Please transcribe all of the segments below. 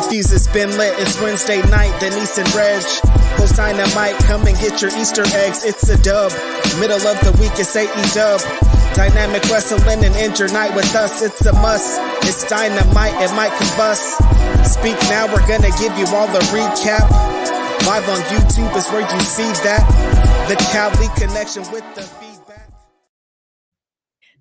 The fuse has been lit, it's Wednesday night, Denise and Reg. Post Dynamite, come and get your Easter eggs, it's a dub. Middle of the week, it's AEW. Dynamic wrestling and end your night with us, it's a must. It's Dynamite, it might combust. Speak now, we're gonna give you all the recap. Live on YouTube is where you see that. The Cali connection with the feedback.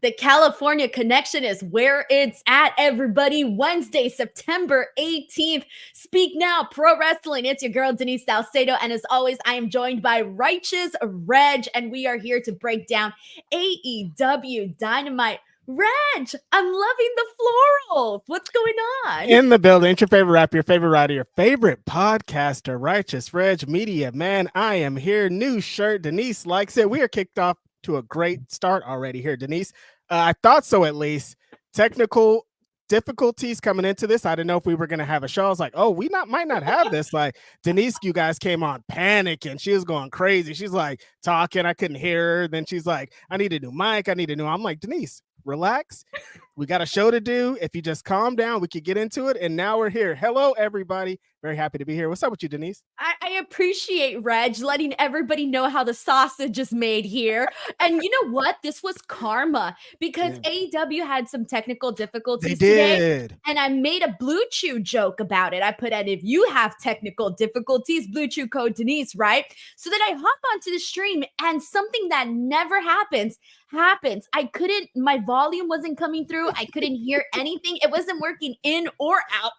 The California connection is where it's at, everybody. Wednesday, September 18th. Speak Now Pro Wrestling. It's your girl, Denise Salcedo. And as always, I am joined by Righteous Reg. And we are here to break down AEW Dynamite. Reg, I'm loving the florals. What's going on? In the building, it's your favorite rapper, your favorite writer, your favorite podcaster, Righteous Reg Media. Man, I am here. New shirt. Denise likes it. We are kicked off to a great start already here, Denise. I thought so, at least. Technical difficulties coming into this. I didn't know if we were going to have a show. I was like, oh, might not have this. Like, Denise, you guys came on panicking. She was going crazy. She's like talking. I couldn't hear her. Then she's like, I need a new mic. I'm like, Denise, relax. We got a show to do. If you just calm down, we could get into it. And now we're here. Hello, everybody. Very happy to be here. What's up with you, Denise? I appreciate Reg letting everybody know how the sausage is made here. And you know what? This was karma because AEW had some technical difficulties today. And I made a Blue Chew joke about it. I put out, if you have technical difficulties, Blue Chew code Denise, right? So then I hop onto the stream and something that never happens. My volume wasn't coming through. I couldn't hear anything. It wasn't working in or out.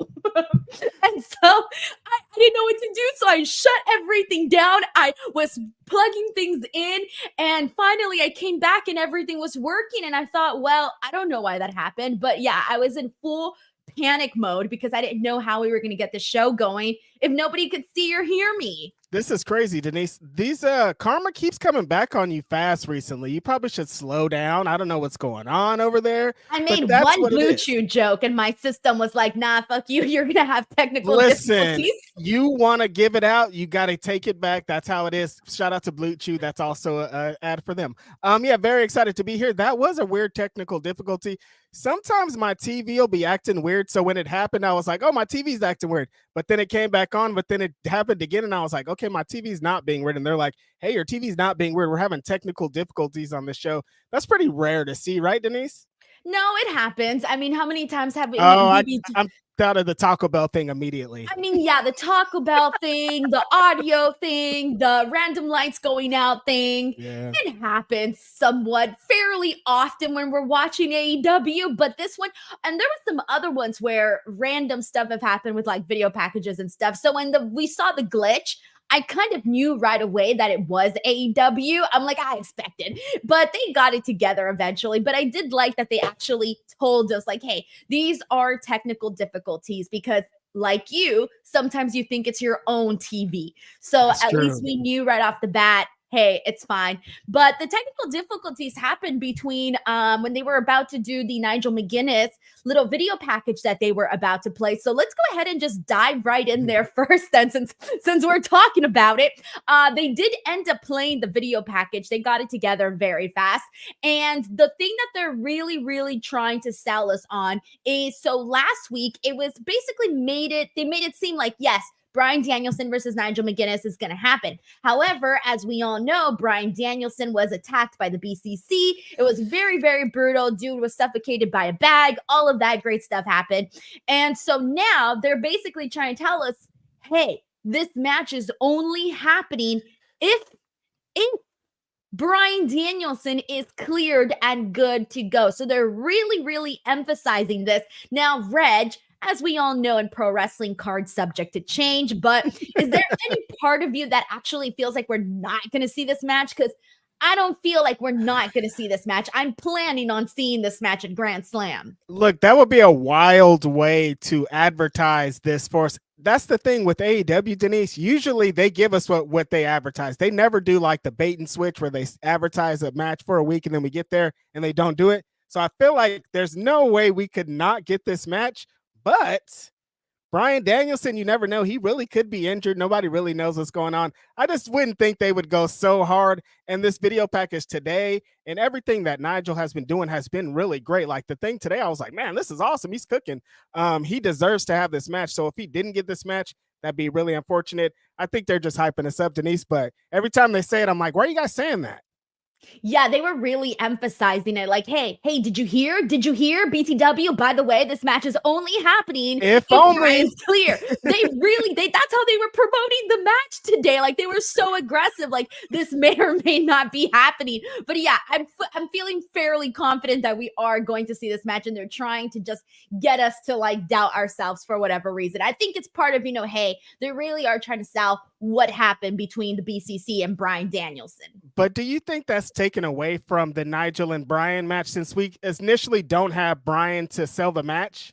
And so I didn't know what to do. So I shut everything down. I was plugging things in. And finally I came back and everything was working. And I thought, well, I don't know why that happened. But yeah, I was in full panic mode because I didn't know how we were going to get the show going if nobody could see or hear me. This is crazy, Denise. These karma keeps coming back on you fast recently. You probably should slow down. I don't know what's going on over there. I made one Blue Chew joke and my system was like, nah, fuck you. You're going to have technical difficulties. You want to give it out, you got to take it back. That's how it is. Shout out to Blue Chew. That's also an ad for them. Yeah, very excited to be here. That was a weird technical difficulty. Sometimes my TV will be acting weird. So when it happened, I was like, oh, my TV's acting weird. But then it came back on, but then it happened again. And I was like, okay, my TV's not being weird. And they're like, hey, your TV's not being weird. We're having technical difficulties on the show. That's pretty rare to see, right, Denise? No, it happens. I mean, how many times have we? I'm out of the Taco Bell thing immediately. I mean, yeah, the Taco Bell thing, the audio thing, the random lights going out thing. Yeah. It happens somewhat fairly often when we're watching AEW, but this one, and there were some other ones where random stuff have happened with like video packages and stuff. So when we saw the glitch, I kind of knew right away that it was AEW. I'm like, I expected, but they got it together eventually. But I did like that they actually told us like, hey, these are technical difficulties because like you, sometimes you think it's your own TV. So that's at least we knew right off the bat, hey, it's fine. But the technical difficulties happened between when they were about to do the Nigel McGuinness little video package that they were about to play. So let's go ahead and just dive right in there first then, since we're talking about it. They did end up playing the video package. They got it together very fast. And the thing that they're really, really trying to sell us on is, so last week, it was basically they made it seem like, yes, Bryan Danielson versus Nigel McGuinness is going to happen. However, as we all know, Bryan Danielson was attacked by the BCC. It was very, very brutal. Dude was suffocated by a bag. All of that great stuff happened. And so now they're basically trying to tell us, hey, this match is only happening if Bryan Danielson is cleared and good to go. So they're really, really emphasizing this. Now, Reg, as we all know in pro wrestling, cards subject to change, but is there any part of you that actually feels like we're not going to see this match? Because I don't feel like we're not going to see this match. I'm planning on seeing this match at Grand Slam. Look, that would be a wild way to advertise this for us. That's the thing with AEW, Denise. Usually they give us what they advertise. They never do like the bait and switch where they advertise a match for a week and then we get there and they don't do it. So I feel like there's no way we could not get this match. But Bryan Danielson, you never know. He really could be injured. Nobody really knows what's going on. I just wouldn't think they would go so hard. And this video package today and everything that Nigel has been doing has been really great. Like the thing today, I was like, man, this is awesome. He's cooking. He deserves to have this match. So if he didn't get this match, that'd be really unfortunate. I think they're just hyping us up, Denise. But every time they say it, I'm like, why are you guys saying that? Yeah, they were really emphasizing it. Like, hey, did you hear? Did you hear? BTW, by the way, this match is only happening if only it's clear. That's how they were promoting the match today. Like, they were so aggressive. Like, this may or may not be happening. But yeah, I'm feeling fairly confident that we are going to see this match, and they're trying to just get us to like doubt ourselves for whatever reason. I think it's part of, hey, they really are trying to sell what happened between the BCC and Bryan Danielson. But do you think that's taken away from the Nigel and Bryan match, since we initially don't have Bryan to sell the match?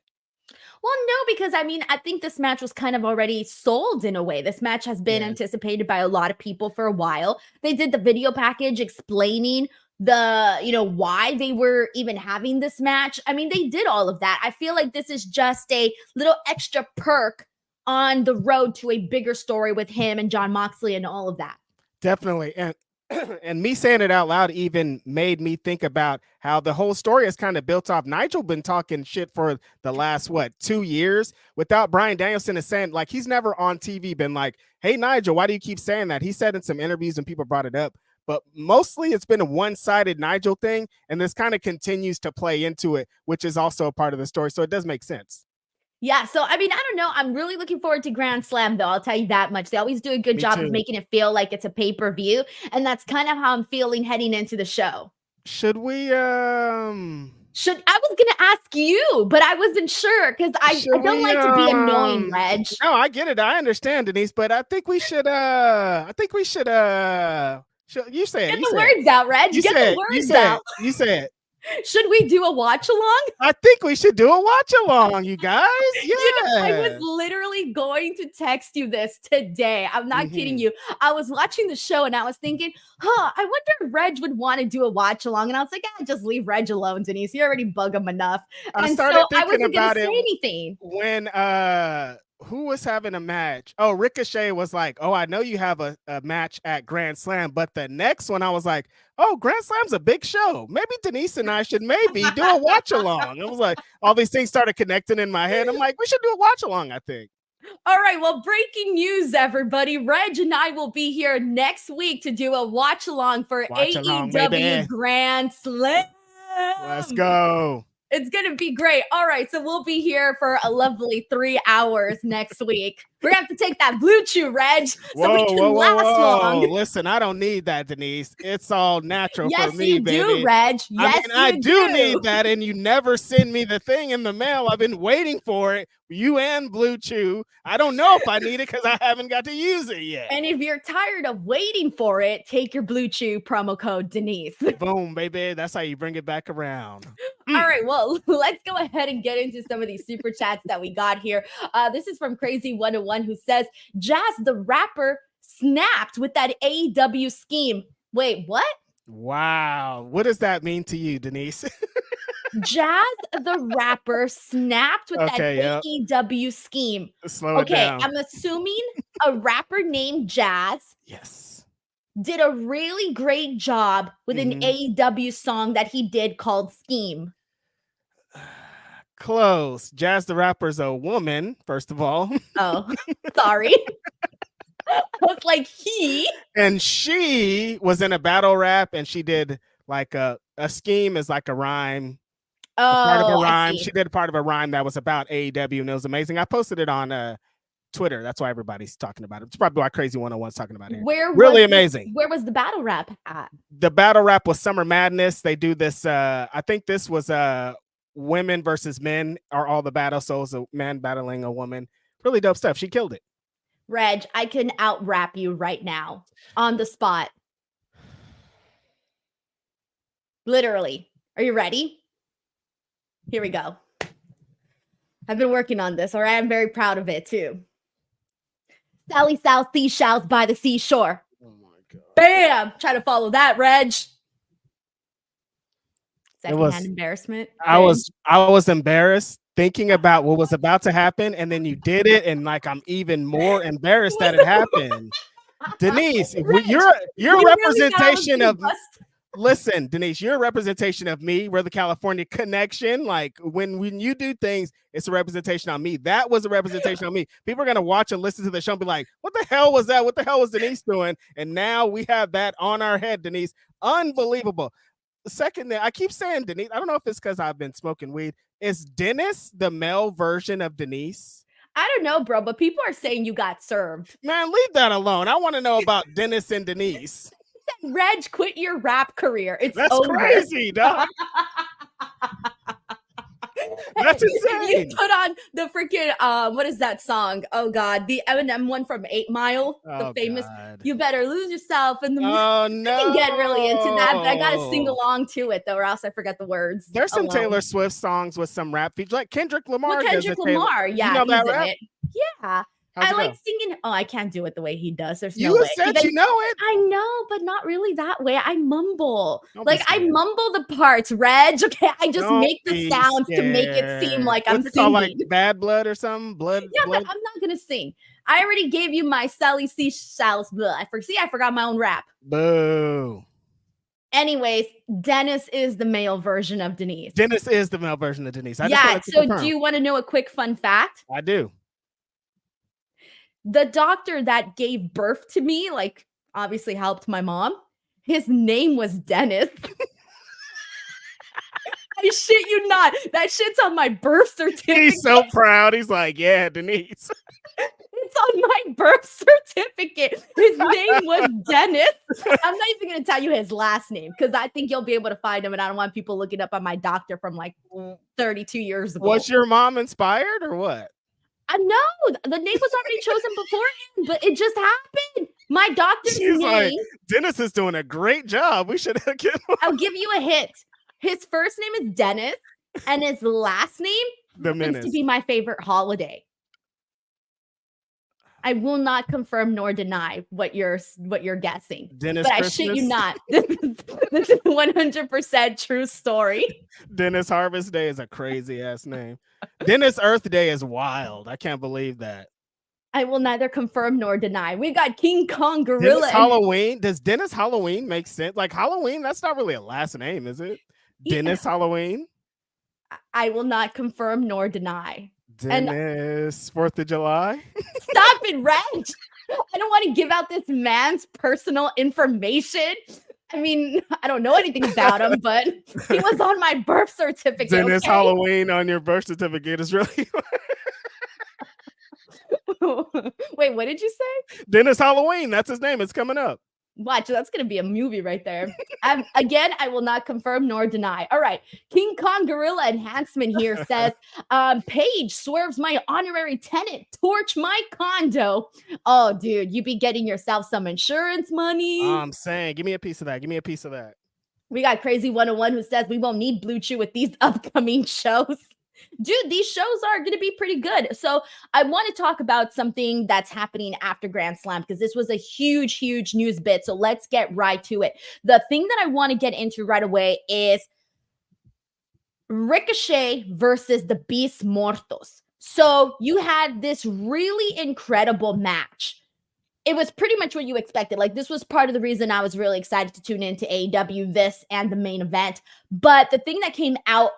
Well, no, because I think this match was kind of already sold in a way. This match has been anticipated by a lot of people for a while. They did the video package explaining why they were even having this match. They did all of that. I feel like this is just a little extra perk on the road to a bigger story with him and Jon Moxley and all of that. Definitely. And me saying it out loud even made me think about how the whole story is kind of built off. Nigel been talking shit for the last, 2 years without Bryan Danielson is saying, like, he's never on TV been like, hey, Nigel, why do you keep saying that? He said in some interviews and people brought it up, but mostly it's been a one-sided Nigel thing. And this kind of continues to play into it, which is also a part of the story. So it does make sense. Yeah, so I don't know. I'm really looking forward to Grand Slam, though. I'll tell you that much. They always do a good job of making it feel like it's a pay-per-view, and that's kind of how I'm feeling heading into the show. Should we I was gonna ask you, but I wasn't sure because I don't like to be annoying, Reg. No, I get it. I understand, Denise, but I think we should you say it. Get the words out, Reg. Get the words out. You say it. Should we do a watch along? I think we should do a watch along, you guys. Yeah. I was literally going to text you this today. I'm not kidding you. I was watching the show and I was thinking, I wonder if Reg would want to do a watch along. And I was like, just leave Reg alone, Denise. You already bug him enough. I wasn't going to say anything. When who was having a match? Oh, Ricochet was like, oh, I know you have a match at Grand Slam, but the next one I was like, oh, Grand Slam's a big show. Maybe Denise and I should maybe do a watch along. I was like, all these things started connecting in my head. I'm like, we should do a watch along, I think. All right, well, breaking news, everybody. Reg and I will be here next week to do a watch along for AEW Grand Slam. Let's go. It's going to be great. All right, so we'll be here for a lovely 3 hours next week. We're going to have to take that Blue Chew, Reg, so we can last long. Listen, I don't need that, Denise. It's all natural for me, baby. Yes, you do, Reg. Yes, I do need that, and you never send me the thing in the mail. I've been waiting for it. You and Blue Chew. I don't know if I need it because I haven't got to use it yet. And if you're tired of waiting for it, take your Blue Chew promo code Denise. Boom, baby. That's how you bring it back around. All right, well, let's go ahead and get into some of these super chats that we got here. This is from Crazy 101 who says, Jazz the rapper snapped with that AEW scheme. Wait, what? Wow. What does that mean to you, Denise? Jazz the rapper snapped with that AEW scheme. Slow it down. I'm assuming a rapper named Jazz. Yes. Did a really great job with an AEW song that he did called Scheme. Close. Jazz the rapper's a woman, first of all. Oh, sorry. I was like, he. And she was in a battle rap and she did like a scheme is like a rhyme. Oh, part of a rhyme. She did part of a rhyme that was about AEW and it was amazing. I posted it on Twitter. That's why everybody's talking about it. It's probably why Crazy 101's talking about it. Really amazing. Where was the battle rap at? The battle rap was Summer Madness. They do this. I think this was women versus men are all the battles. So it was a man battling a woman. Really dope stuff. She killed it. Reg, I can out rap you right now on the spot. Literally. Are you ready? Here we go. I've been working on this, all right? I'm very proud of it, too. Sally South seashells by the seashore. Oh, my God. Bam! Try to follow that, Reg. Secondhand embarrassment. I was embarrassed thinking about what was about to happen, and then you did it, and like I'm even more embarrassed that it happened. Denise, you're a representation of. Listen, Denise, you're a representation of me. We're the California connection. Like when you do things, it's a representation on me. That was a representation on me. People are gonna watch and listen to the show and be like, "What the hell was that? What the hell was Denise doing?" And now we have that on our head, Denise. Unbelievable. The second thing, I keep saying Denise. I don't know if it's because I've been smoking weed. Is Dennis the male version of Denise? I don't know, bro, but people are saying you got served. Man, leave that alone. I want to know about Dennis and Denise. Reg, quit your rap career. That's over. Crazy, dog. That's insane. You put on the freaking what is that song? Oh God, the Eminem one from 8 Mile, the famous. God. You better lose yourself in the. Oh no! I can get really into that, but I gotta sing along to it though, or else I forget the words. There's some Taylor Swift songs with some rap features, like Kendrick Lamar. Well, Kendrick Lamar, yeah, you know that rap? Yeah. I like singing. Oh, I can't do it the way he does. There's no way. You said you know it. I know, but not really that way. I mumble. I mumble the parts, Reg. Okay, I just make the sounds to make it seem like I'm singing. Called, like Bad Blood or something? Blood. Yeah, blood? But I'm not gonna sing. I already gave you my Sally C. Shal's blood. I forgot my own rap. Boo. Anyways, Dennis is the male version of Denise. Dennis is the male version of Denise. So do you want to know a quick fun fact? I do. The doctor that gave birth to me, like, obviously helped my mom. His name was Dennis. I shit you not. That shit's on my birth certificate. He's so proud. He's like, yeah, Denise. It's on my birth certificate. His name was Dennis. I'm not even going to tell you his last name because I think you'll be able to find him, and I don't want people looking up on my doctor from like 32 years ago. Was your mom inspired or what? No, the name was already chosen beforehand, but it just happened. My doctor's name. Like, Dennis is doing a great job. We should get him. I'll give you a hint. His first name is Dennis, and his last name happens to be my favorite holiday. I will not confirm nor deny what you're guessing. Dennis, but Christmas? I shit you not. This is 100% true story. Dennis Harvest Day is a crazy ass name. Dennis Earth Day is wild. I can't believe that. I will neither confirm nor deny. We got King Kong Gorilla. Dennis Halloween. Does Dennis Halloween make sense? Like Halloween, that's not really a last name, is it? Dennis Halloween. I will not confirm nor deny. Dennis 4th of July. Stop it, Reg. I don't want to give out this man's personal information. I mean, I don't know anything about him, but he was on my birth certificate. Dennis Halloween on your birth certificate is really. Wait, what did you say? Dennis Halloween. That's his name. It's coming up. Watch, that's going to be a movie right there. Again, I will not confirm nor deny. All right. King Kong Gorilla Enhancement here says, Paige swerves my honorary tenant, torch my condo. Oh, dude, you be getting yourself some insurance money. I'm saying, give me a piece of that. Give me a piece of that. We got Crazy 101 who says we won't need Blue Chew with these upcoming shows. Dude, these shows are going to be pretty good. So I want to talk about something that's happening after Grand Slam because this was a huge, huge news bit. So let's get right to it. The thing that I want to get into right away is Ricochet versus the Beast Mortos. So you had this really incredible match. It was pretty much what you expected. Like, this was part of the reason I was really excited to tune into AEW, this and the main event. But the thing that came out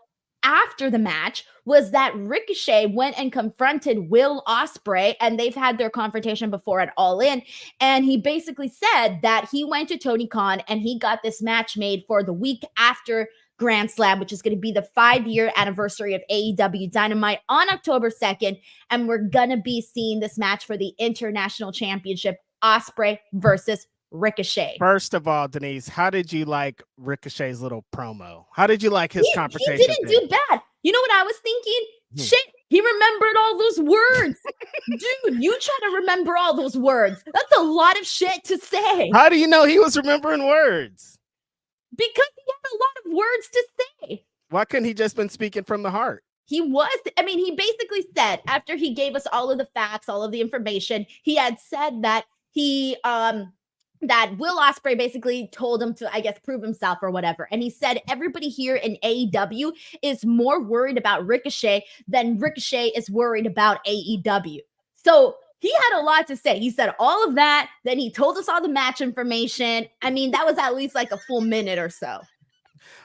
after the match was that Ricochet went and confronted Will Ospreay, and they've had their confrontation before at All In, and he basically said that he went to Tony Khan and he got this match made for the week after Grand Slam, which is going to be the 5-year anniversary of AEW Dynamite on October 2nd, and we're going to be seeing this match for the International Championship, Ospreay versus Ricochet. First of all, Denise, how did you like Ricochet's little promo? How did you like his conversation? He didn't do bad. You know what I was thinking? Shit, he remembered all those words. Dude, you try to remember all those words. That's a lot of shit to say. How do you know he was remembering words? Because he had a lot of words to say. Why couldn't he just been speaking from the heart? He basically said, after he gave us all of the facts, all of the information, he had said that he that Will Ospreay basically told him to, I guess, prove himself or whatever. And he said everybody here in AEW is more worried about Ricochet than Ricochet is worried about AEW. So he had a lot to say. He said all of that. Then he told us all the match information. I mean, that was at least like a full minute or so.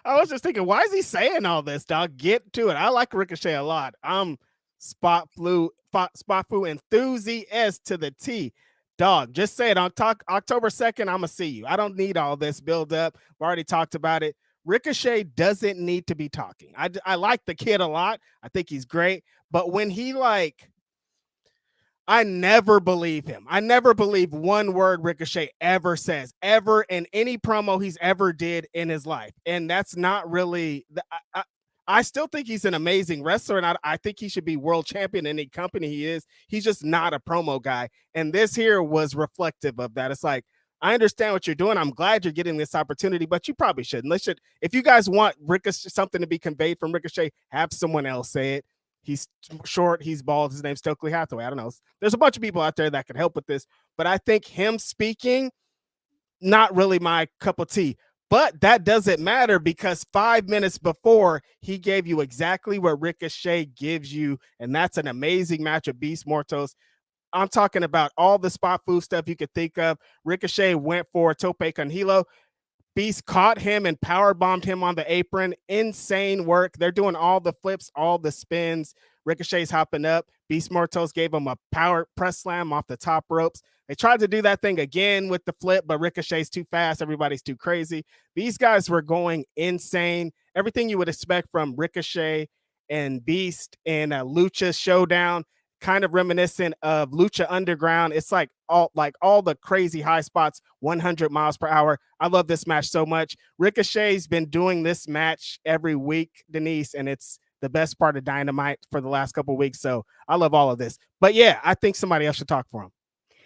I was just thinking, why is he saying all this, dog? Get to it. I like Ricochet a lot. I'm spot flu enthusiast to the T. Dog, just say it on October 2nd. I'm gonna see you. I don't need all this build up. We've already talked about it. Ricochet doesn't need to be talking. I like the kid a lot. I think he's great. But when he I never believe him. I never believe one word Ricochet ever says, ever in any promo he's ever did in his life. And that's not really, I still think he's an amazing wrestler, and I think he should be world champion in any company he is. He's just not a promo guy. And this here was reflective of that. It's like, I understand what you're doing. I'm glad you're getting this opportunity, but you probably shouldn't. If you guys want Ricochet, something to be conveyed from Ricochet, have someone else say it. He's short. He's bald. His name's Stokely Hathaway. I don't know. There's a bunch of people out there that could help with this, but I think him speaking, not really my cup of tea. But that doesn't matter because 5 minutes before, he gave you exactly what Ricochet gives you, and that's an amazing match of Beast Mortos. I'm talking about all the spot food stuff you could think of. Ricochet went for a tope con hilo. Beast caught him and power bombed him on the apron. Insane work. They're doing all the flips, all the spins. Ricochet's hopping up. Beast Mortos gave him a power press slam off the top ropes. They tried to do that thing again with the flip, but Ricochet's too fast. Everybody's too crazy. These guys were going insane. Everything you would expect from Ricochet and Beast in a Lucha showdown, kind of reminiscent of Lucha Underground. It's like all the crazy high spots, 100 miles per hour. I love this match so much. Ricochet's been doing this match every week, Denise, and it's the best part of Dynamite for the last couple of weeks. So I love all of this. But yeah, I think somebody else should talk for him.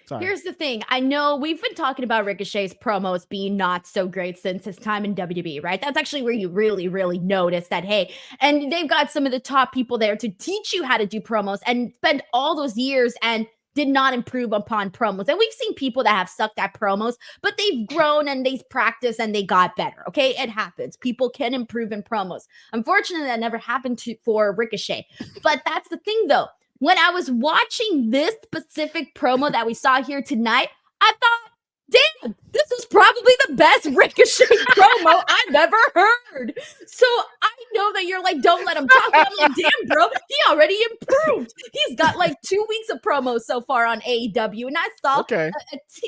Sorry. Here's the thing. I know we've been talking about Ricochet's promos being not so great since his time in WWE, right? That's actually where you really, really notice that, hey, and they've got some of the top people there to teach you how to do promos and spend all those years and did not improve upon promos. And we've seen people that have sucked at promos, but they've grown and they've practiced and they got better. Okay. It happens. People can improve in promos. Unfortunately, that never happened for Ricochet. But that's the thing though. When I was watching this specific promo that we saw here tonight, I thought, damn, this is probably the best Ricochet promo I've ever heard. So I know that you're like, don't let him talk. But I'm like, damn, bro, he already improved. He's got like 2 weeks of promos so far on AEW, and I saw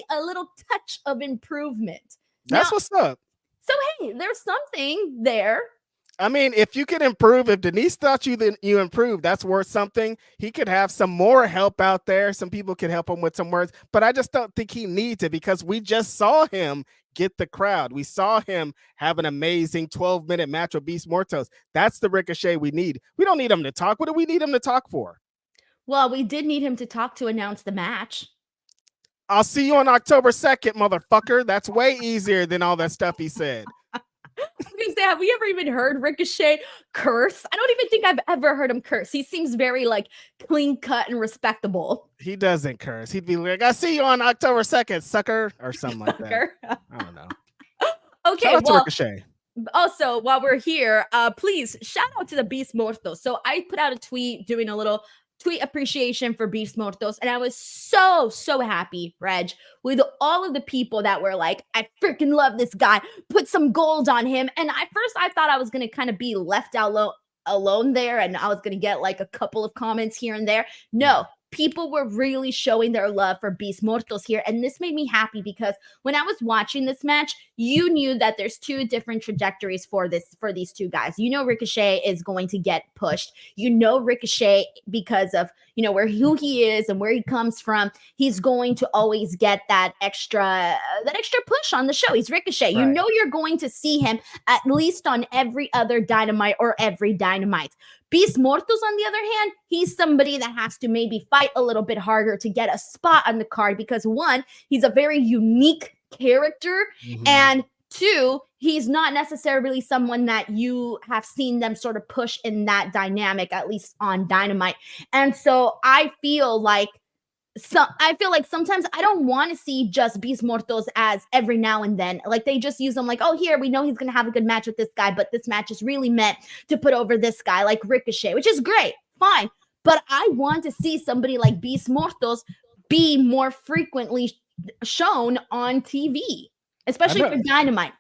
a little touch of improvement. That's what's up. So, hey, there's something there. I mean, if you can improve, if Denise thought you improved, that's worth something. He could have some more help out there. Some people could help him with some words, but I just don't think he needs it because we just saw him get the crowd. We saw him have an amazing 12-minute match with Beast Mortos. That's the Ricochet we need. We don't need him to talk. What do we need him to talk for? Well, we did need him to talk to announce the match. I'll see you on October 2nd, motherfucker. That's way easier than all that stuff he said. I was gonna say, have we ever even heard Ricochet curse? I don't even think I've ever heard him curse. He seems very like clean cut and respectable. He doesn't curse. He'd be like, "I'll see you on October 2nd, sucker," or something like that. I don't know. Okay, shout out to Ricochet. Also, while we're here, please shout out to the Beast Mortos. So I put out a tweet doing a little tweet appreciation for Beast Mortos, and I was so happy, Reg, with all of the people that were like, I freaking love this guy, put some gold on him. And at first I thought I was going to kind of be left out alone there, and I was going to get like a couple of comments here and there. No, people were really showing their love for Beast Mortos here, and this made me happy because when I was watching this match, you knew that there's two different trajectories for these two guys. You know Ricochet is going to get pushed. You know Ricochet because of who he is and where he comes from. He's going to always get that extra push on the show. He's Ricochet. Right. You know you're going to see him at least on every other Dynamite or every Dynamite. Beast Mortos, on the other hand, he's somebody that has to maybe fight a little bit harder to get a spot on the card because one, he's a very unique character, and two, he's not necessarily someone that you have seen them sort of push in that dynamic, at least on Dynamite. And so I feel like So I feel like sometimes I don't want to see just Beast Mortos as every now and then. Like they just use them like, oh, here, we know he's going to have a good match with this guy, but this match is really meant to put over this guy like Ricochet, which is great. Fine. But I want to see somebody like Beast Mortos be more frequently shown on TV, especially for Dynamite.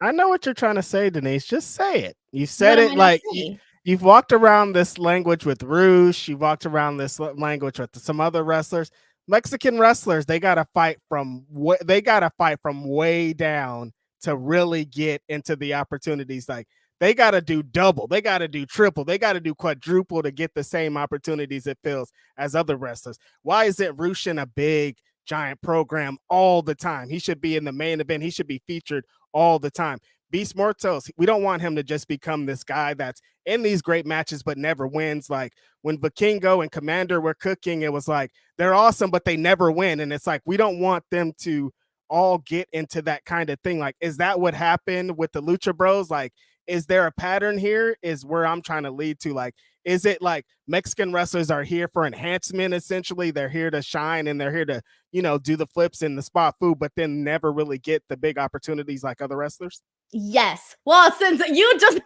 I know what you're trying to say, Denise. Just say it. You What said am it I like not saying? you've walked around this language with Roosh. You walked around this language with some other wrestlers. Mexican wrestlers, they gotta fight from way down to really get into the opportunities. Like they gotta do double, they gotta do triple, they gotta do quadruple to get the same opportunities it feels as other wrestlers. Why is it Roosh in a big giant program all the time? He should be in the main event. He should be featured all the time. Beast Mortos, we don't want him to just become this guy that's in these great matches but never wins. Like when Vikingo and Commander were cooking, it was like they're awesome but they never win, and it's like we don't want them to all get into that kind of thing. Like, is that what happened with the Lucha Bros? Like, is there a pattern here? Is where I'm trying to lead to. Like, is it like Mexican wrestlers are here for enhancement? Essentially, they're here to shine and they're here to, do the flips and the spot food, but then never really get the big opportunities like other wrestlers? Yes. Well, since you just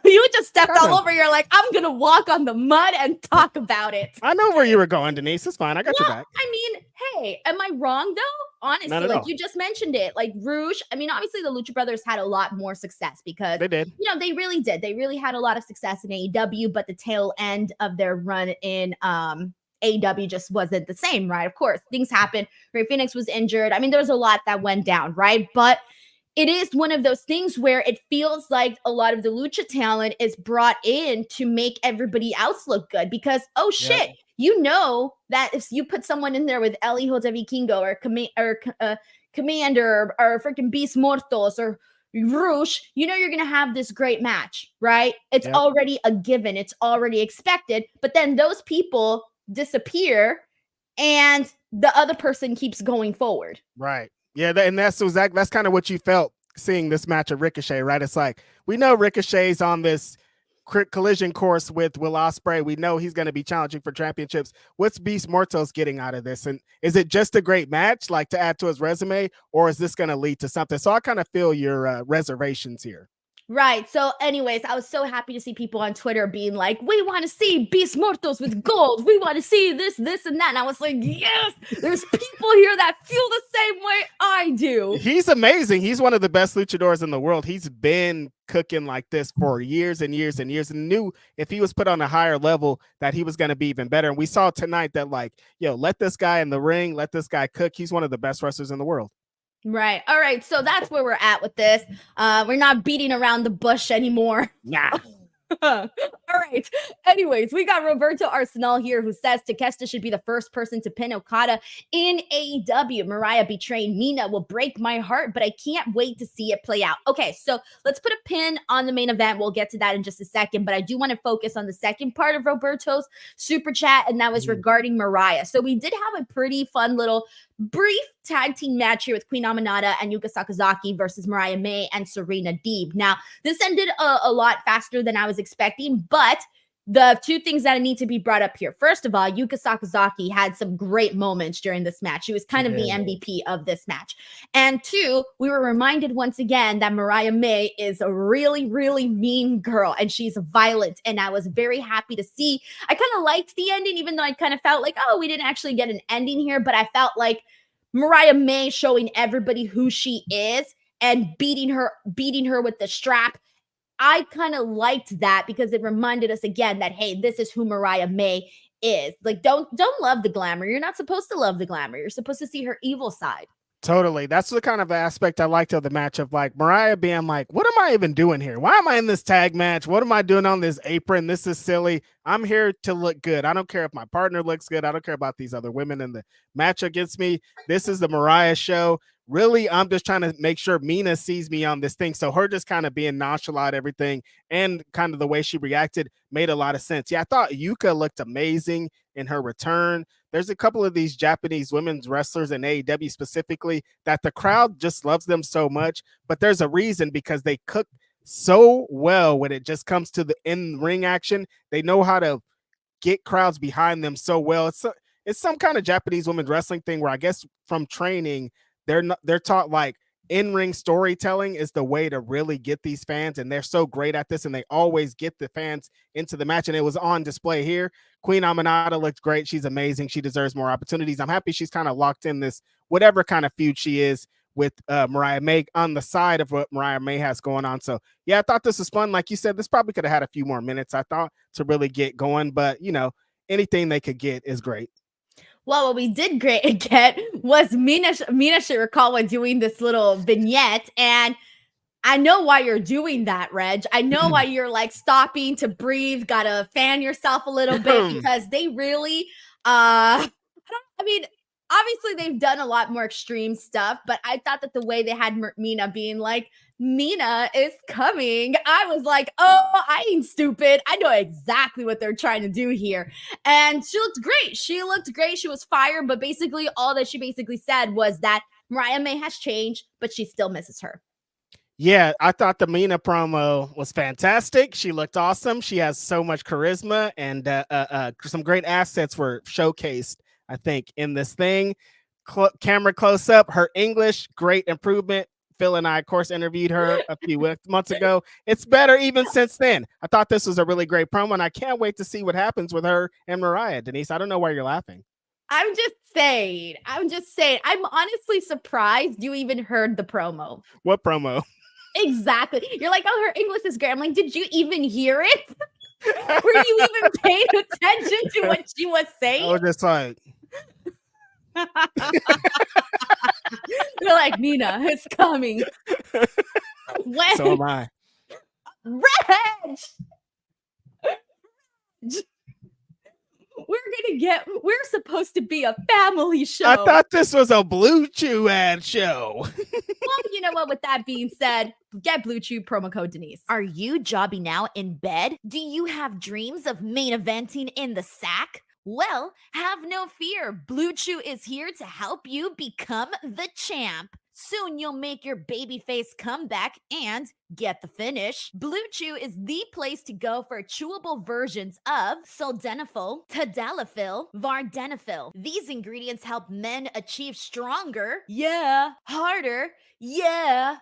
stepped all over, you're like, I'm gonna walk on the mud and talk about it. I know where you were going, Denise. It's fine. I got your back. I mean, hey, am I wrong though? Honestly, like you just mentioned it, like Rouge. I mean, obviously the Lucha Brothers had a lot more success because they did. They really did. They really had a lot of success in AEW, but the tail end of their run in AEW just wasn't the same, right? Of course, things happened. Rey Fenix was injured. I mean, there was a lot that went down, right? But it is one of those things where it feels like a lot of the lucha talent is brought in to make everybody else look good because, oh shit, that if you put someone in there with El Hijo de Vikingo or Commander or freaking Beast Mortos or Roosh, you're going to have this great match, right? It's already a given. It's already expected. But then those people disappear and the other person keeps going forward. Right. Yeah, and that's kind of what you felt seeing this match of Ricochet, right? It's like, we know Ricochet's on this collision course with Will Ospreay. We know he's going to be challenging for championships. What's Beast Mortos getting out of this? And is it just a great match, like to add to his resume, or is this going to lead to something? So I kind of feel your reservations here. Right. So anyways, I was so happy to see people on Twitter being like, we want to see Beast Mortos with gold. We want to see this, and that. And I was like, yes, there's people here that feel the same way I do. He's amazing. He's one of the best luchadors in the world. He's been cooking like this for years and years and years, and knew if he was put on a higher level that he was going to be even better. And we saw tonight that let this guy in the ring, let this guy cook. He's one of the best wrestlers in the world. Right. All right. So that's where we're at with this. We're not beating around the bush anymore. Nah. All right. Anyways, we got Roberto Arsenal here who says Takeshita should be the first person to pin Okada in AEW. Mariah betraying Mina will break my heart, but I can't wait to see it play out. Okay, so let's put a pin on the main event. We'll get to that in just a second, but I do want to focus on the second part of Roberto's super chat, and that was regarding Mariah. So we did have a pretty fun little brief tag team match here with Queen Aminata and Yuka Sakazaki versus Mariah May and Serena Deeb. Now, this ended a lot faster than I was expecting, but the two things that need to be brought up here. First of all, Yuka Sakazaki had some great moments during this match. She was kind of the MVP of this match. And two, we were reminded once again that Mariah May is a really, really mean girl and she's violent. And I was very happy to see. I kind of liked the ending, even though I kind of felt like, oh, we didn't actually get an ending here. But I felt like Mariah May showing everybody who she is and beating her with the strap. I kind of liked that because it reminded us again that, hey, this is who Mariah May is. Like, don't love the glamour. You're not supposed to love the glamour. You're supposed to see her evil side. Totally. That's the kind of aspect I liked of the match, of like Mariah being like, what am I even doing here? Why am I in this tag match? What am I doing on this apron? This is silly. I'm here to look good. I don't care if my partner looks good. I don't care about these other women in the match against me. This is the Mariah show. Really, I'm just trying to make sure Mina sees me on this thing. So her just kind of being nonchalant, everything, and kind of the way she reacted made a lot of sense. Yeah, I thought Yuka looked amazing in her return. There's a couple of these Japanese women's wrestlers in AEW specifically that the crowd just loves them so much, but there's a reason, because they cook so well when it just comes to the in-ring action. They know how to get crowds behind them so well. it's some kind of Japanese women's wrestling thing where I guess from training, they're taught like in-ring storytelling is the way to really get these fans, and they're so great at this, and they always get the fans into the match, and it was on display here. Queen Aminata looked great. She's amazing. She deserves more opportunities. I'm happy she's kind of locked in this whatever kind of feud she is with Mariah May on the side of what Mariah May has going on. So yeah, I thought this was fun. Like you said, this probably could have had a few more minutes, I thought, to really get going, but anything they could get is great. Well, what we did get was Mina Shirakawa doing this little vignette, and I know why you're doing that, Reg. I know why you're like stopping to breathe, gotta fan yourself a little bit, because they really, obviously they've done a lot more extreme stuff, but I thought that the way they had Mina being like, Mina is coming, I was like, oh, I ain't stupid. I know exactly what they're trying to do here. And she looked great. She was fire, but basically all that she basically said was that Mariah May has changed, but she still misses her. Yeah, I thought the Mina promo was fantastic. She looked awesome. She has so much charisma, and some great assets were showcased, I think, in this thing. Camera close up, her English, great improvement. Phil and I, of course, interviewed her a few months ago. It's better even since then. I thought this was a really great promo, and I can't wait to see what happens with her and Mariah. Denise, I don't know why you're laughing. I'm just saying. I'm honestly surprised you even heard the promo. What promo? Exactly. You're like, oh, her English is great. I'm like, did you even hear it? Were you even paying attention to what she was saying? I was just like... You're like, Mina, it's coming. When? So am I. Reg! We're supposed to be a family show. I thought this was a Blue Chew ad show. Well, you know what? With that being said, get Blue Chew promo code Denise. Are you jobbing now in bed? Do you have dreams of main eventing in the sack? Well, have no fear. Blue Chew is here to help you become the champ. Soon you'll make your babyface comeback and get the finish. Blue Chew is the place to go for chewable versions of sildenafil, tadalafil, vardenafil. These ingredients help men achieve stronger, harder,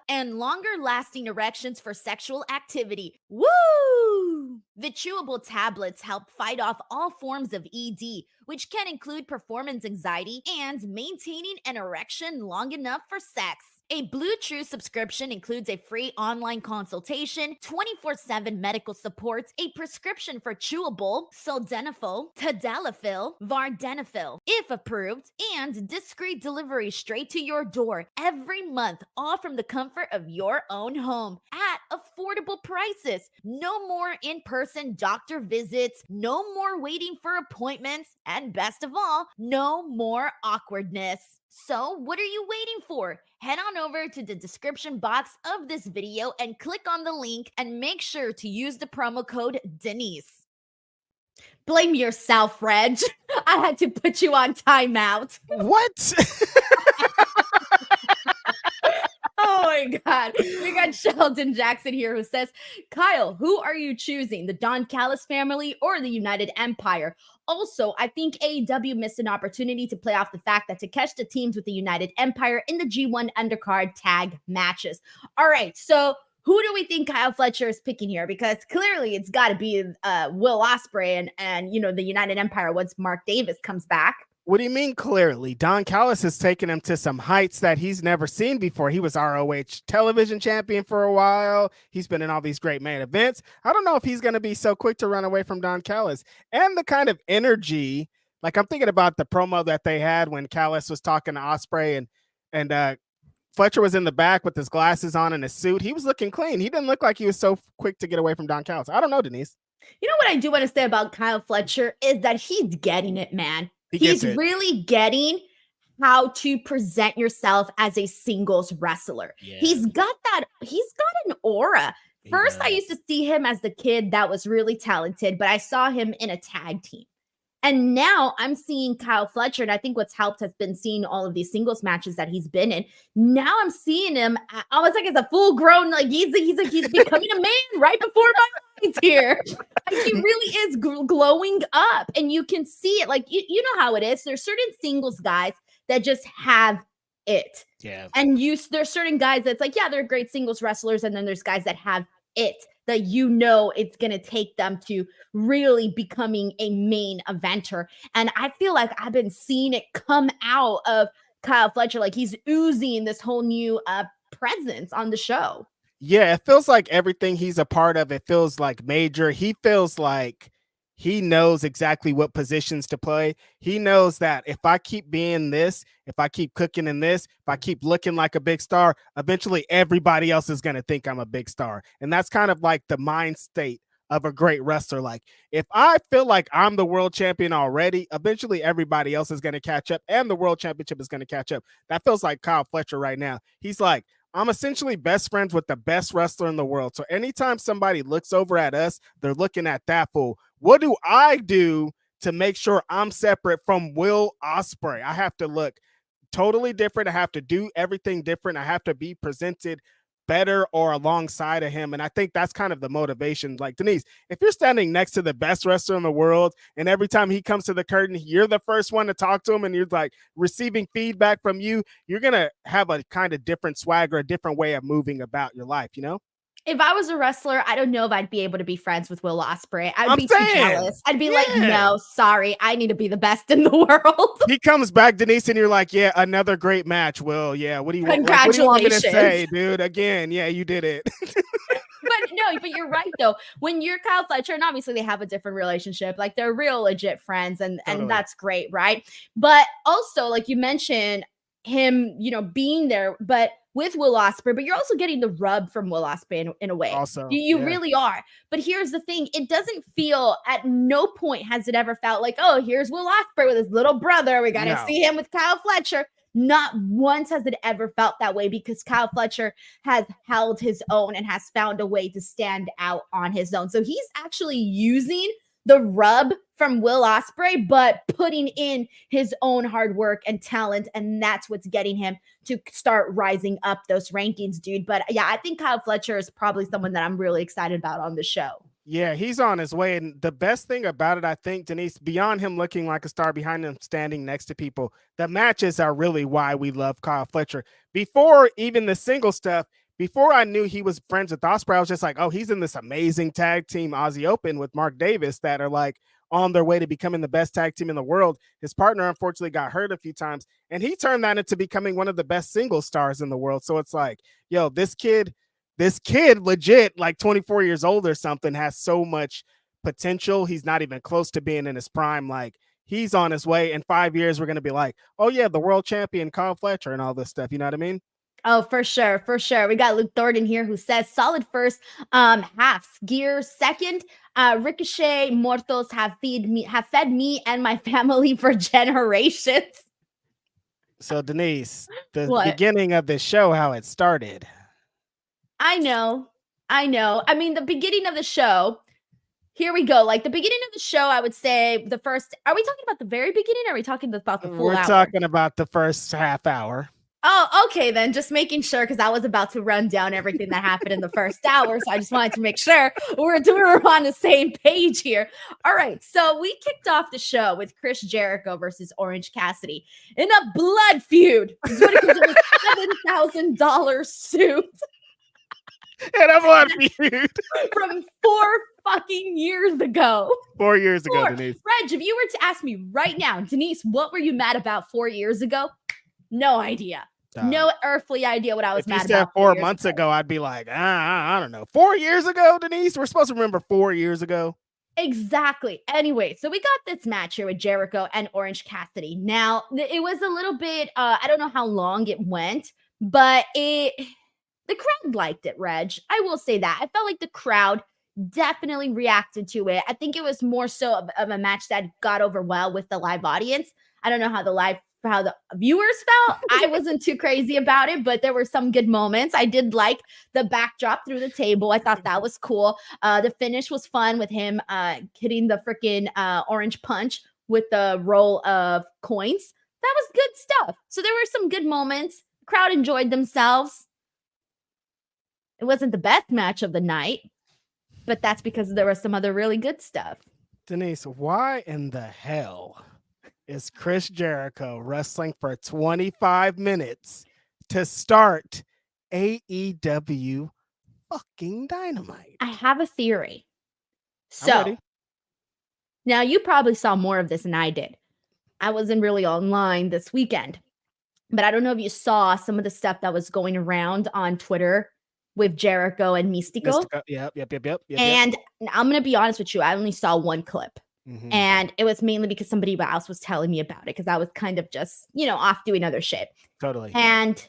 and longer lasting erections for sexual activity. Woo! The chewable tablets help fight off all forms of ED, which can include performance anxiety and maintaining an erection long enough for sex. A Blue Chew subscription includes a free online consultation, 24/7 medical support, a prescription for chewable sildenafil, tadalafil, vardenafil, if approved, and discreet delivery straight to your door every month, all from the comfort of your own home at affordable prices. No more in-person doctor visits, no more waiting for appointments, and best of all, no more awkwardness. So what are you waiting for? Head on over to the description box of this video and click on the link and make sure to use the promo code Denise. Blame yourself, Reg. I had to put you on timeout. What? Oh my God. We got Sheldon Jackson here who says, Kyle, who are you choosing? The Don Callis family or the United Empire? Also, I think AEW missed an opportunity to play off the fact that Takeshita teams with the United Empire in the G1 undercard tag matches. All right, so who do we think Kyle Fletcher is picking here? Because clearly it's got to be Will Ospreay and the United Empire once Mark Davis comes back. What do you mean clearly? Don Callis has taken him to some heights that he's never seen before. He was ROH television champion for a while. He's been in all these great main events. I don't know if he's going to be so quick to run away from Don Callis. And the kind of energy, like I'm thinking about the promo that they had when Callis was talking to Ospreay and Fletcher was in the back with his glasses on and his suit. He was looking clean. He didn't look like he was so quick to get away from Don Callis. I don't know, Denise. You know what I do want to say about Kyle Fletcher is that he's getting it, man. He's really getting how to present yourself as a singles wrestler. Yeah. He's got an aura. First, I used to see him as the kid that was really talented, but I saw him in a tag team. And now I'm seeing Kyle Fletcher, and I think what's helped has been seeing all of these singles matches that he's been in. Now I'm seeing him almost like as a full grown, like he's becoming a man right before my eyes. points here. Like, he really is glowing up, and you can see it. Like, you know how it is. There's certain singles guys that just have it. Yeah. And there's certain guys that's like, yeah, they're great singles wrestlers, and then there's guys that have it that it's going to take them to really becoming a main eventer. And I feel like I've been seeing it come out of Kyle Fletcher. Like, he's oozing this whole new presence on the show. Yeah, it feels like everything he's a part of, it feels like major. He feels like he knows exactly what positions to play. He knows that if I keep being this, if I keep cooking in this, if I keep looking like a big star, eventually everybody else is going to think I'm a big star. And that's kind of like the mind state of a great wrestler. Like, if I feel like I'm the world champion already, eventually everybody else is going to catch up, and the world championship is going to catch up. That feels like Kyle Fletcher right now. He's like, I'm essentially best friends with the best wrestler in the world. So anytime somebody looks over at us, they're looking at that fool. What do I do to make sure I'm separate from Will Ospreay? I have to look totally different. I have to do everything different. I have to be presented better or alongside of him. And I think that's kind of the motivation. Like, Denise, if you're standing next to the best wrestler in the world, and every time he comes to the curtain, you're the first one to talk to him, and you're like receiving feedback from you, you're going to have a kind of different swagger, a different way of moving about your life, you know? If I was a wrestler, I don't know if I'd be able to be friends with Will Ospreay. I'd be saying, too jealous. I'd be like, no, sorry, I need to be the best in the world. He comes back, Denise, and you're like, yeah, another great match, Will. Yeah, what do you want? Like, what do you want me to say, dude? Again, yeah, you did it. But you're right, though. When you're Kyle Fletcher, and obviously they have a different relationship, like they're real legit friends, and that's great, right? But also, like you mentioned, him, being there, but with Will Ospreay, but you're also getting the rub from Will Ospreay in a way. Also, you really are. But here's the thing. It doesn't feel, at no point has it ever felt like, oh, here's Will Ospreay with his little brother. We got to see him with Kyle Fletcher. Not once has it ever felt that way, because Kyle Fletcher has held his own and has found a way to stand out on his own. So he's actually using the rub from Will Ospreay, but putting in his own hard work and talent, and that's what's getting him to start rising up those rankings, dude. But yeah, I think Kyle Fletcher is probably someone that I'm really excited about on the show. Yeah, he's on his way. And the best thing about it, I think, Denise, beyond him looking like a star, behind him standing next to people, the matches are really why we love Kyle Fletcher. Before even the single stuff, before I knew he was friends with Ospreay, I was just like, oh, he's in this amazing tag team Aussie Open with Mark Davis that are like on their way to becoming the best tag team in the world. His partner unfortunately got hurt a few times, and he turned that into becoming one of the best single stars in the world. So it's like, yo, this kid legit, like 24 years old or something, has so much potential. He's not even close to being in his prime. Like, he's on his way. In 5 years, we're going to be like, oh yeah, the world champion Kyle Fletcher and all this stuff. You know what I mean? Oh, for sure. For sure. We got Luke Thornton here who says solid first halves. Gear second. Ricochet, Mortos have fed me and my family for generations. So Denise, the beginning of this show, how it started. I know. I mean, the beginning of the show, here we go. Like, the beginning of the show, I would say the first, are we talking about the very beginning? Or are we talking about the full hour? We're talking about the first half hour. Oh, okay, then. Just making sure, because I was about to run down everything that happened in the first hour. So I just wanted to make sure we're on the same page here. All right, so we kicked off the show with Chris Jericho versus Orange Cassidy in a blood feud. It's what it was, a $7,000 suit. And a blood feud. From 4 fucking years ago. 4 years ago, Denise. Reg, if you were to ask me right now, Denise, what were you mad about 4 years ago? No idea. No earthly idea what I was mad about. If you said 4 months ago, I'd be like, I don't know. 4 years ago, Denise? We're supposed to remember 4 years ago. Exactly. Anyway, so we got this match here with Jericho and Orange Cassidy. Now, it was a little bit, I don't know how long it went, but the crowd liked it, Reg. I will say that. I felt like the crowd definitely reacted to it. I think it was more so of a match that got over well with the live audience. I don't know how the viewers felt. I wasn't too crazy about it, but there were some good moments. I did like the backdrop through the table. I thought that was cool. The finish was fun with him hitting the freaking orange punch with the roll of coins. That was good stuff. So there were some good moments. The crowd enjoyed themselves. It wasn't the best match of the night. but that's because there was some other really good stuff. Denise, why in the hell is Chris Jericho wrestling for 25 minutes to start AEW fucking Dynamite? I have a theory. So now you probably saw more of this than I did. I wasn't really online this weekend, but I don't know if you saw some of the stuff that was going around on Twitter with Jericho and Mystico. Yep. And I'm going to be honest with you. I only saw one clip. Mm-hmm. And it was mainly because somebody else was telling me about it because I was kind of just, off doing other shit. Totally. And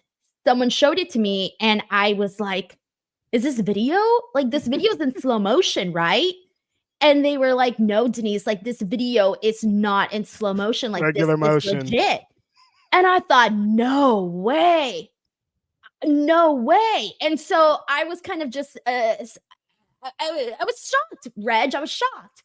someone showed it to me and I was like, is this video? Like, this video is in slow motion, right? And they were like, no, Denise, like, this video is not in slow motion. Like, regular motion. Legit. And I thought, no way. And so I was kind of just, I was shocked, Reg. I was shocked.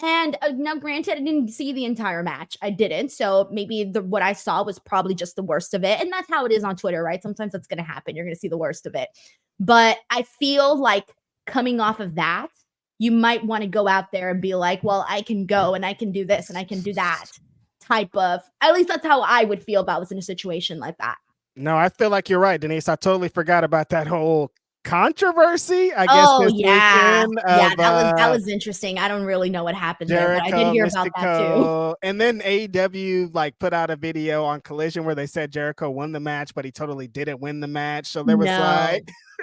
And now, granted, I didn't see the entire match. I didn't. So maybe what I saw was probably just the worst of it. And that's how it is on Twitter, right? Sometimes that's going to happen. You're going to see the worst of it. But I feel like coming off of that, you might want to go out there and be like, well, I can go and I can do this and I can do that type of, at least that's how I would feel if I was in a situation like that. No, I feel like you're right, Denise. I totally forgot about that whole controversy, I guess. Oh, yeah. That was interesting. I don't really know what happened Jericho, there, but I did hear about that too. And then AEW put out a video on Collision where they said Jericho won the match, but he totally didn't win the match. So there was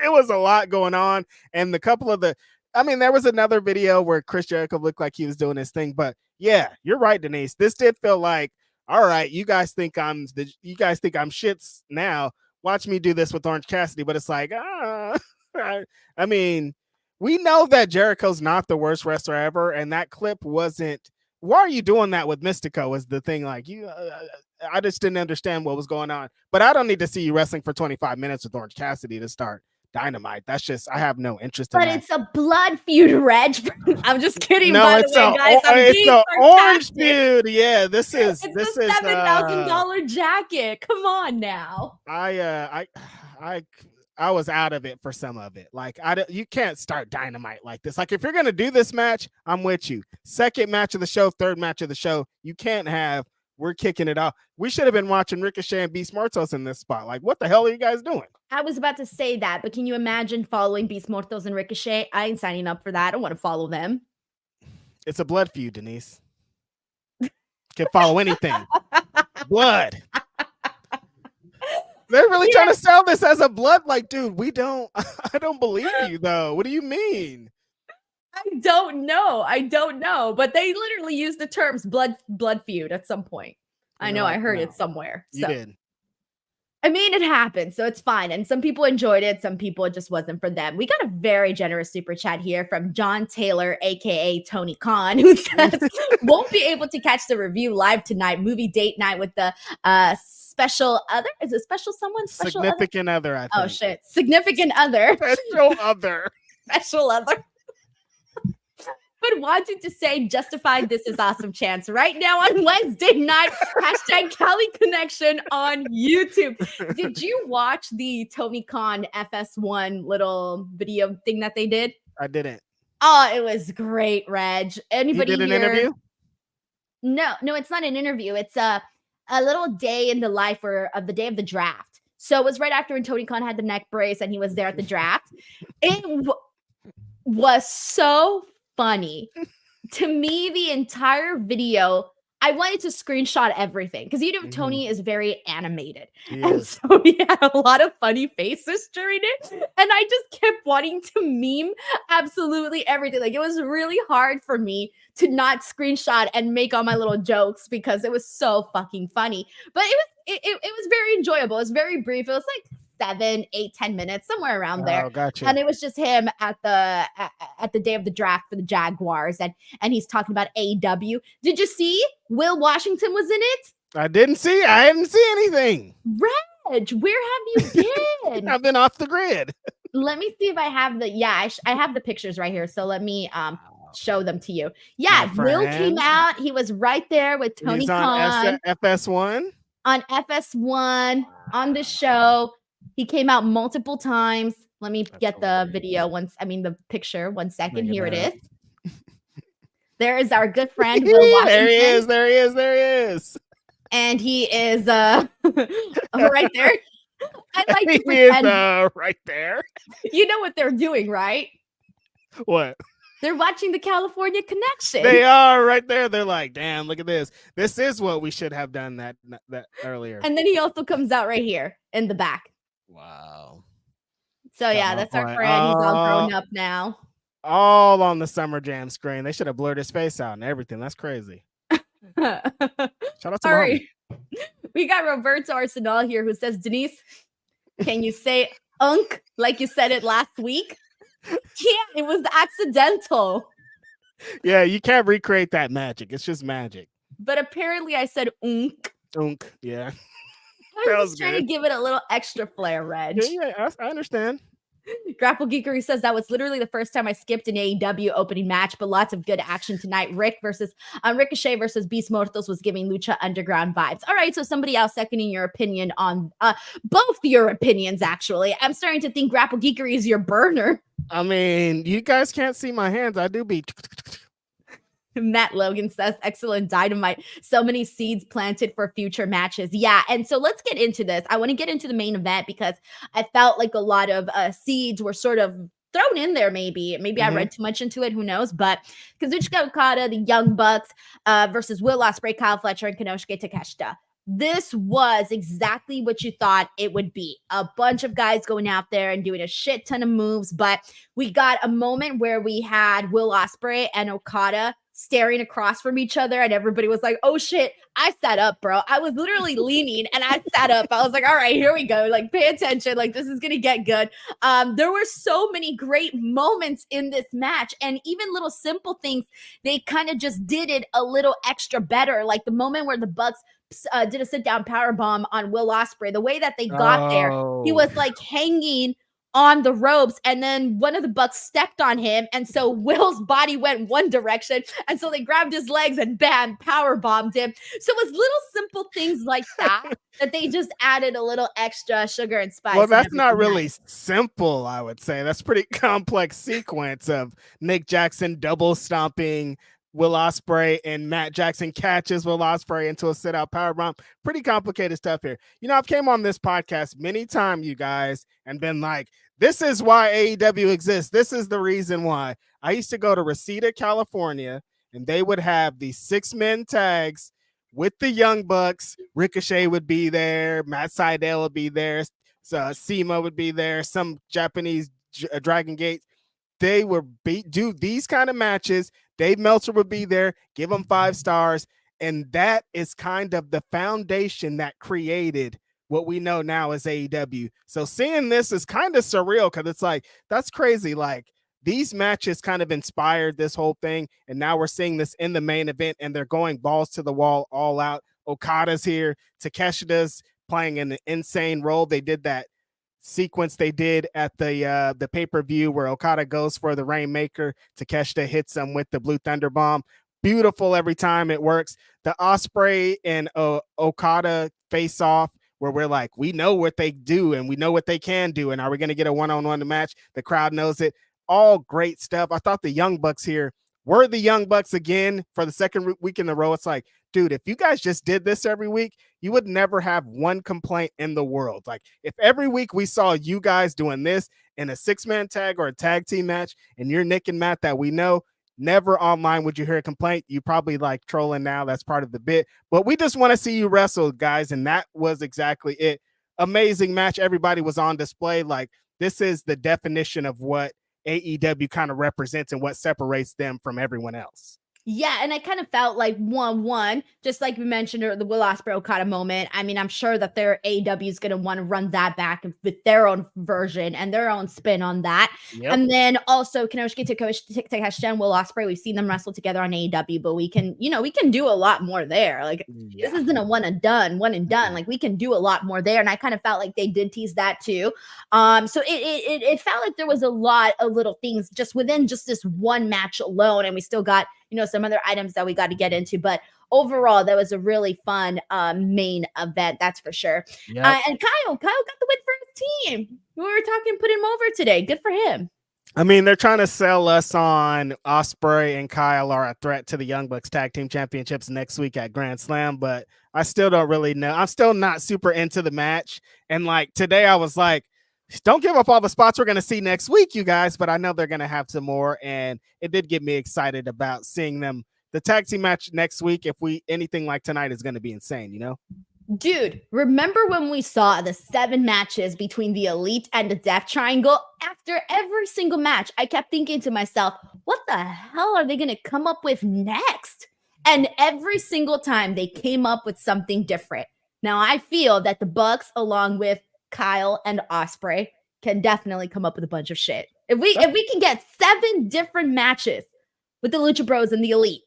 it was a lot going on. And there was another video where Chris Jericho looked like he was doing his thing. But yeah, you're right, Denise. This did feel like, all right, you guys think I'm shits now. Watch me do this with Orange Cassidy, but it's like, we know that Jericho's not the worst wrestler ever, and that clip wasn't. Why are you doing that with Mystico? Is the thing like you? I just didn't understand what was going on. But I don't need to see you wrestling for 25 minutes with Orange Cassidy to start Dynamite. That's just, I have no interest in that. But it's a blood feud, Reg. I'm just kidding. No, by the way, guys. It's an orange feud. Yeah, this is a $7,000 jacket. Come on now. I was out of it for some of it. Like, you can't start Dynamite like this. Like, if you're gonna do this match, I'm with you. Second match of the show, third match of the show. You can't have. We're kicking it off. We should have been watching Ricochet and Beast Mortos in this spot. Like, what the hell are you guys doing? I was about to say that, but can you imagine following Beast Mortos and Ricochet? I ain't signing up for that. I don't want to follow them. It's a blood feud, Denise. Can follow anything. Blood. They're really trying to sell this as a blood. Like, dude, I don't believe you, though. What do you mean? I don't know, but they literally used the terms blood feud at some point. I know, I heard it somewhere. You did. I mean, it happened, so it's fine. And some people enjoyed it. Some people, it just wasn't for them. We got a very generous super chat here from John Taylor, a.k.a. Tony Khan, who says, won't be able to catch the review live tonight. Movie date night with the special other. Is it special someone? Significant other, I think. Oh, shit. Significant other. Special other. Special other. But wanted to say justified this is awesome chance right now on Wednesday night. Hashtag Cali Connection on YouTube. Did you watch the Tony Khan FS1 little video thing that they did? I didn't. Oh, it was great, Reg. Anybody you did here? An interview? No, it's not an interview. It's a little day in the life of the day of the draft. So it was right after when Tony Khan had the neck brace and he was there at the draft. It was so funny. To me, the entire video, I wanted to screenshot everything because Tony is very animated. And so he had a lot of funny faces during it. And I just kept wanting to meme absolutely everything. Like, it was really hard for me to not screenshot and make all my little jokes because it was so fucking funny. But it was very enjoyable. It was very brief. It was like 7, 8, 10 minutes, somewhere around there. Gotcha. And it was just him at the day of the draft for the Jaguars, and he's talking about AEW. Did you see Will Washington was in it? I didn't see. I didn't see anything. Reg, where have you been? I've been off the grid. Let me see if I have I have the pictures right here. So let me show them to you. Yeah, Will came out. He was right there with Tony Khan. FS1? On FS1 on the show. He came out multiple times. Let me get the video the picture 1 second. Here it is. There is our good friend, Will Washington. There he is. There he is. There he is. And he is right there. I like to pretend. Right there. You know what they're doing, right? What? They're watching the California Connection. They are right there. They're like, damn, look at this. This is what we should have done that earlier. And then he also comes out right here in the back. Wow. So yeah, that's our friend. He's all grown up now. All on the Summer Jam screen. They should have blurred his face out and everything. That's crazy. Shout out to Right. We got Roberto Arsenal here who says, Denise, can you say unk like you said it last week? Yeah, it was accidental. Yeah, you can't recreate that magic. It's just magic. But apparently I said unk. Unk, yeah. I was just trying to give it a little extra flair, Reg. Yeah, I understand. Grapple Geekery says that was literally the first time I skipped an AEW opening match, but lots of good action tonight. Ricochet versus Beast Mortos was giving Lucha Underground vibes. All right, so somebody else seconding your opinion on both your opinions, actually. I'm starting to think Grapple Geekery is your burner. I mean, you guys can't see my hands. I do be... Matt Logan says, excellent Dynamite. So many seeds planted for future matches. Yeah, and so let's get into this. I want to get into the main event because I felt like a lot of seeds were sort of thrown in there maybe. I read too much into it. Who knows? But Kazuchika Okada, the Young Bucks versus Will Ospreay, Kyle Fletcher, and Konosuke Takeshita. This was exactly what you thought it would be. A bunch of guys going out there and doing a shit ton of moves. But we got a moment where we had Will Ospreay and Okada staring across from each other, and everybody was like, oh shit, I sat up, bro. I was literally leaning and I sat up. I was like, all right, here we go. Like, pay attention. Like, this is gonna get good. There were so many great moments in this match, and even little simple things, they kind of just did it a little extra better. Like the moment where the Bucks did a sit-down powerbomb on Will Ospreay, the way that they got there, he was like hanging on the ropes, and then one of the Bucks stepped on him, and so Will's body went one direction, and so they grabbed his legs and bam, power bombed him. So it was little simple things like that that they just added a little extra sugar and spice. Well, that's not really simple, I would say. That's pretty complex sequence of Nick Jackson double stomping Will Ospreay, and Matt Jackson catches Will Ospreay into a sit-out powerbomb. Pretty complicated stuff here. You know, I've came on this podcast many times, you guys, and been like, this is why AEW exists. This is the reason why. I used to go to Reseda, California, and they would have these 6-man tags with the Young Bucks. Ricochet would be there. Matt Sydal would be there. So Sema would be there. Some Japanese Dragon Gate. They would do these kind of matches. Dave Meltzer would be there, give them 5 stars. And that is kind of the foundation that created what we know now as AEW. So seeing this is kind of surreal because it's like, that's crazy. Like, these matches kind of inspired this whole thing. And now we're seeing this in the main event, and they're going balls to the wall, all out. Okada's here. Takeshita's playing an insane role. They did that sequence they did at the pay-per-view where Okada goes for the Rainmaker. Takeshita hits him with the Blue Thunder Bomb. Beautiful every time it works. The Ospreay and Okada face off where we're like, we know what they do and we know what they can do. And are we going to get a one-on-one match? The crowd knows it. All great stuff. I thought the Young Bucks here were the Young Bucks again for the second week in a row. It's like, dude, if you guys just did this every week, you would never have one complaint in the world. Like, if every week we saw you guys doing this in a 6-man tag or a tag team match, and you're Nick and Matt that we know, never online would you hear a complaint. You probably like trolling now. That's part of the bit. But we just want to see you wrestle, guys. And that was exactly it. Amazing match. Everybody was on display. Like, this is the definition of what AEW kind of represents and what separates them from everyone else. Yeah, and I kind of felt like 1-1, just like we mentioned, the Will Ospreay Okada moment. I mean, I'm sure that their AEW is going to want to run that back with their own version and their own spin on that. Yep. And then also Konosuke Takeshita and Will Ospreay. We've seen them wrestle together on AEW, but we can do a lot more there. Like, this isn't a one and done. Like, we can do a lot more there. And I kind of felt like they did tease that too. So it felt like there was a lot of little things just within just this one match alone, and we still got some other items that we got to get into, but overall, that was a really fun main event, that's for sure. Yep. And Kyle got the win for his team. We were talking, put him over today. Good for him. I mean, they're trying to sell us on Ospreay and Kyle are a threat to the Young Bucks Tag Team Championships next week at Grand Slam, but I still don't really know. I'm still not super into the match. And like today, I was like, don't give up all the spots we're going to see next week, you guys, but I know they're going to have some more. And it did get me excited about seeing them. The tag team match next week, if anything like tonight, is going to be insane, you know? Dude, remember when we saw the 7 matches between the Elite and the Death Triangle? After every single match, I kept thinking to myself, what the hell are they going to come up with next? And every single time they came up with something different. Now, I feel that the Bucks, along with Kyle and Ospreay, can definitely come up with a bunch of shit. If we can get 7 different matches with the Lucha Bros and the Elite,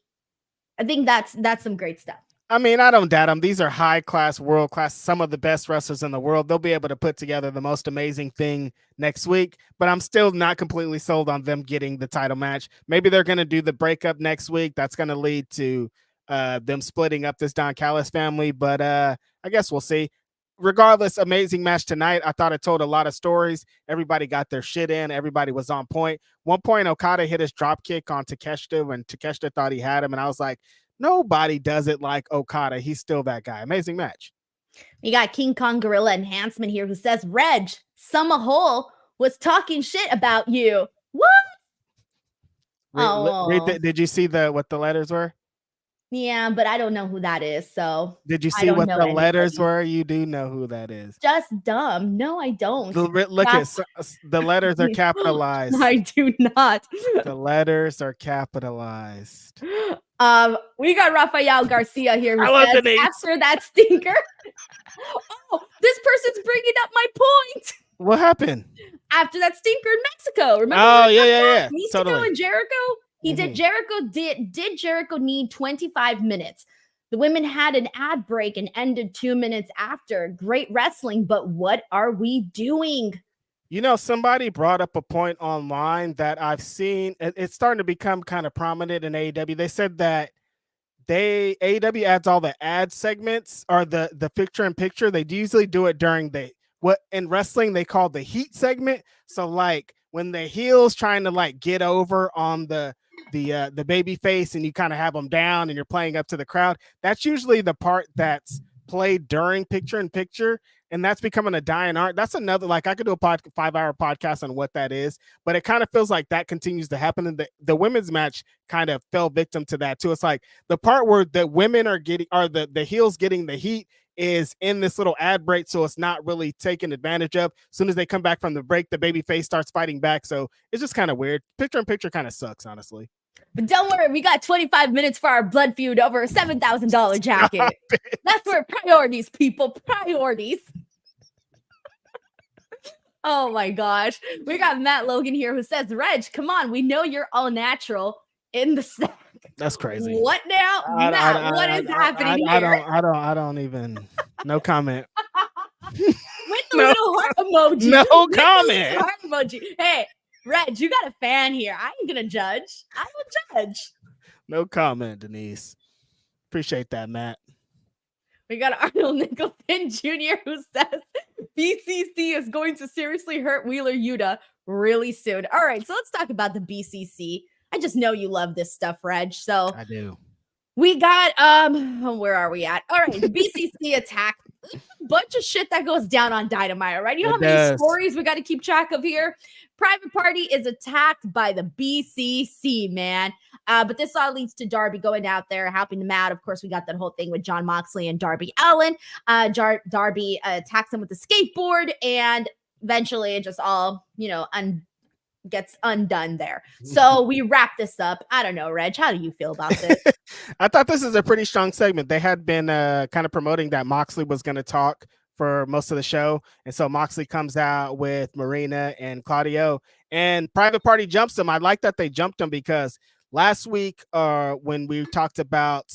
I think that's some great stuff. I mean, I don't doubt them. These are high-class, world-class, some of the best wrestlers in the world. They'll be able to put together the most amazing thing next week, but I'm still not completely sold on them getting the title match. Maybe they're going to do the breakup next week. That's going to lead to them splitting up this Don Callis family, but I guess we'll see. Regardless, amazing match tonight. I thought it told a lot of stories. Everybody got their shit in. Everybody was on point. One point, Okada hit his drop kick on Takeshita when Takeshita thought he had him, and I was like, nobody does it like Okada. He's still that guy. Amazing match. We got King Kong Gorilla Enhancement here who says, Reg, Summer Hole was talking shit about you. What? Did you see what the letters were? Yeah, but I don't know who that is. So did you see what the letters were? You do know who that is. Just dumb. No, I don't. Look at the letters are capitalized. I do not. The letters are capitalized. We got Rafael Garcia here who I says, after that stinker. Oh, this person's bringing up my point. What happened? After that stinker in Mexico. Remember? Oh, yeah. Mexico totally. And Jericho? He did Jericho. Did Jericho need 25 minutes? The women had an ad break and ended 2 minutes after. Great wrestling, but what are we doing? You know, somebody brought up a point online that I've seen. It's starting to become kind of prominent in AEW. They said that AEW adds all the ad segments or the picture-in-picture. They usually do it during what in wrestling they call the heat segment. So like when the heel's trying to like get over on the baby face and you kind of have them down and you're playing up to the crowd, that's usually the part that's played during picture-in-picture. And that's becoming a dying art. That's another, like I could do a 5-hour podcast on what that is, but it kind of feels like that continues to happen. And the women's match kind of fell victim to that too. It's like the part where the women are getting, or the heels getting the heat is in this little ad break. So it's not really taken advantage of. As soon as they come back from the break, the baby face starts fighting back. So it's just kind of weird. Picture-in-picture kind of sucks, honestly. But don't worry, we got 25 minutes for our blood feud over a $7,000 jacket. That's where priorities, people, priorities. Oh my gosh. We got Matt Logan here who says, Reg, come on, we know you're all natural in the sack. That's crazy. What now? Matt, what is happening here? I don't even, no comment. With the little heart emoji. No comment. Heart emoji. Hey, Reg, you got a fan here. I ain't gonna judge. I will judge. No comment, Denise. Appreciate that, Matt. We got Arnold Nicholson Jr. who says BCC is going to seriously hurt Wheeler Yuta really soon. All right, so let's talk about the BCC. I just know you love this stuff, Reg. So I do. We got where are we at? All right, the BCC attack. Bunch of shit that goes down on Dynamite, right? You know how many stories we got to keep track of here? Private Party is attacked by the BCC, man. But this all leads to Darby going out there, helping them out. Of course, we got that whole thing with John Moxley and Darby Allin. Darby attacks him with the skateboard, and eventually it just all, gets undone there. So we wrap this up. I don't know, Reg, how do you feel about this? I thought this is a pretty strong segment. They had been kind of promoting that Moxley was going to talk for most of the show. And so Moxley comes out with Marina and Claudio, and Private Party jumps him. I like that they jumped him because last week when we talked about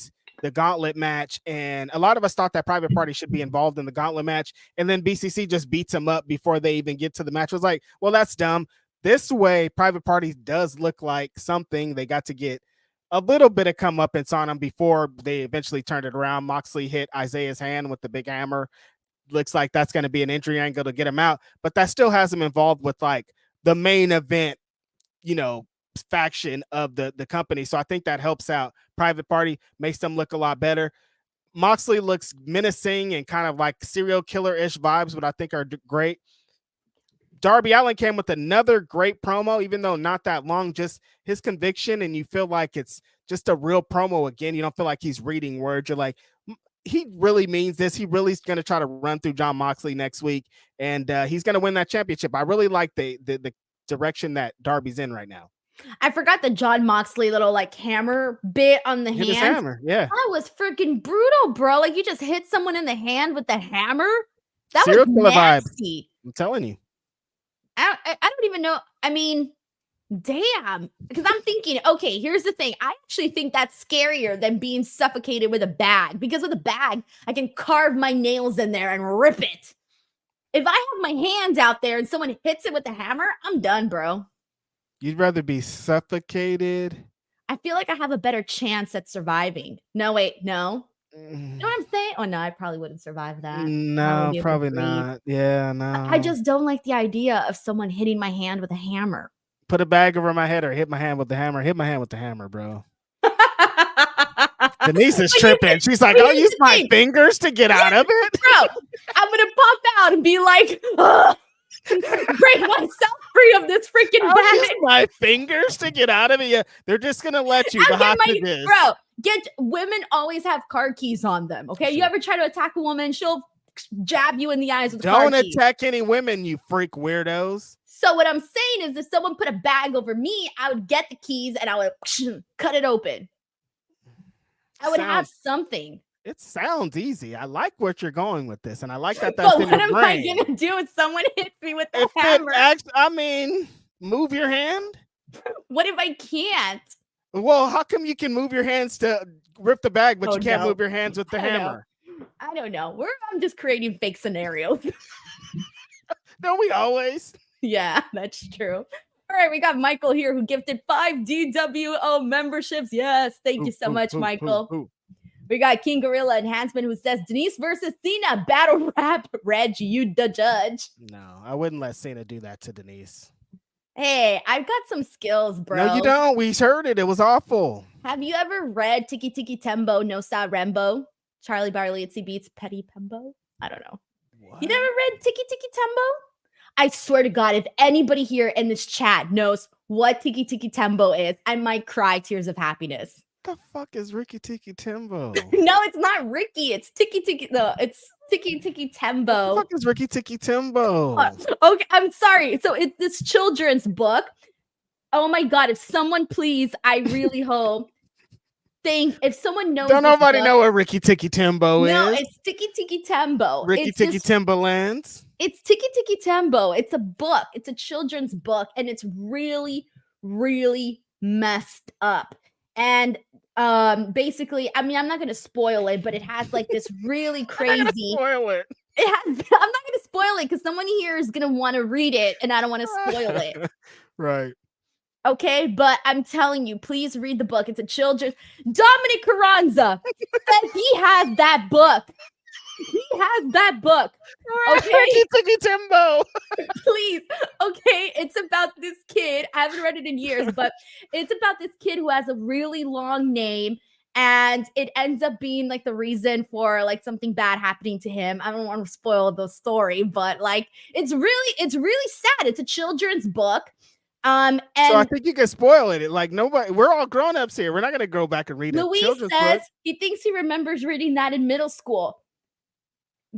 the gauntlet match, and a lot of us thought that Private Party should be involved in the gauntlet match, and then BCC just beats him up before they even get to the match. I was like, well, that's dumb. This way, Private Party does look like something. They got to get a little bit of comeuppance on him before they eventually turned it around. Moxley hit Isaiah's hand with the big hammer. looks like that's going to be an injury angle to get him out, but that still has him involved with like the main event, faction of the company. So I think that helps out. Private Party makes them look a lot better. Moxley looks menacing and kind of like serial killer-ish vibes, but I think are great. Darby Allin came with another great promo, even though not that long, just his conviction, and you feel like it's just a real promo again. You don't feel like he's reading words. You're like, he really means this. He really is going to try to run through Jon Moxley next week, and he's going to win that championship. I really like the direction that Darby's in right now. I forgot the Jon Moxley little like hammer bit on the hand. Hammer, yeah. That was freaking brutal, bro. Like you just hit someone in the hand with the hammer. That Serial was nasty. I'm telling you. I don't even know. I mean, damn. Because I'm thinking, okay, here's the thing. I actually think that's scarier than being suffocated with a bag. Because with a bag, I can carve my nails in there and rip it. If I have my hands out there and someone hits it with a hammer, I'm done, bro. You'd rather be suffocated? I feel like I have a better chance at surviving. No, wait, no. You know what I'm saying? Oh, no, I probably wouldn't survive that. No, probably not. Yeah, no. I just don't like the idea of someone hitting my hand with a hammer. Put a bag over my head or hit my hand with the hammer. Hit my hand with the hammer, bro. Denise is tripping. She's like, I'll use my fingers to get out of it. Bro, I'm going to pop out and be like, break myself free of this freaking bag. Use my fingers to get out of it. Yeah, they're just going to let you. The hostages. Bro, women always have car keys on them. Okay. Sure. You ever try to attack a woman? She'll jab you in the eyes with a car key. Don't attack any women, you freak weirdos. So what I'm saying is if someone put a bag over me, I would get the keys and I would cut it open. I would have something. It sounds easy. I like what you're going with this, and I like that that's in your brain. What am I going to do if someone hits me with the hammer? Move your hand. What if I can't? Well, how come you can move your hands to rip the bag, but you can't move your hands with the hammer? I don't know. I'm just creating fake scenarios. Don't we always? Yeah, that's true. All right, we got Michael here who gifted 5 DWO memberships. Yes, thank you so much, Michael. We got King Gorilla Enhancement who says Denise versus Cena battle rap. Reg, you the judge. No, I wouldn't let Cena do that to Denise. Hey, I've got some skills, bro. No, you don't. We heard it. It was awful. Have you ever read Tiki Tiki Tembo No Sa Rembo? Charlie Barlizzi beats Petty Pembo? I don't know. What? You never read Tiki Tiki Tembo? I swear to God, if anybody here in this chat knows what Tiki Tiki Tembo is, I might cry tears of happiness. What the fuck is Ricky Tiki Tembo? No, it's not Ricky. It's Tiki Tiki. No, it's Tiki Tiki Tembo. What the fuck is Ricky Tiki Tembo? Okay, I'm sorry. So it's this children's book. Oh my God! If someone please, I really hope. If someone knows, don't nobody know what Ricky Tiki Tembo is? No, it's Tiki Tiki Tembo. Ricky Tiki Timberlands. It's Tiki Tiki Tembo. It's a book. It's a children's book, and it's really, really messed up. And basically, I mean, I'm not going to spoil it, but it has like this really crazy. Spoil it. I'm not going to spoil it because someone here is going to want to read it, and I don't want to spoil it. Right. Okay, but I'm telling you, please read the book. It's a children's. Dominic Carranza said he has that book. He has that book. Okay, Tiki Timbo. Please. Okay, it's about this kid. I haven't read it in years, but it's about this kid who has a really long name, and it ends up being like the reason for like something bad happening to him. I don't want to spoil the story, but like it's really sad. It's a children's book. And so I think you can spoil it. Like nobody, we're all grown-ups here. We're not gonna go back and read it. Luis says he thinks he remembers reading that in middle school.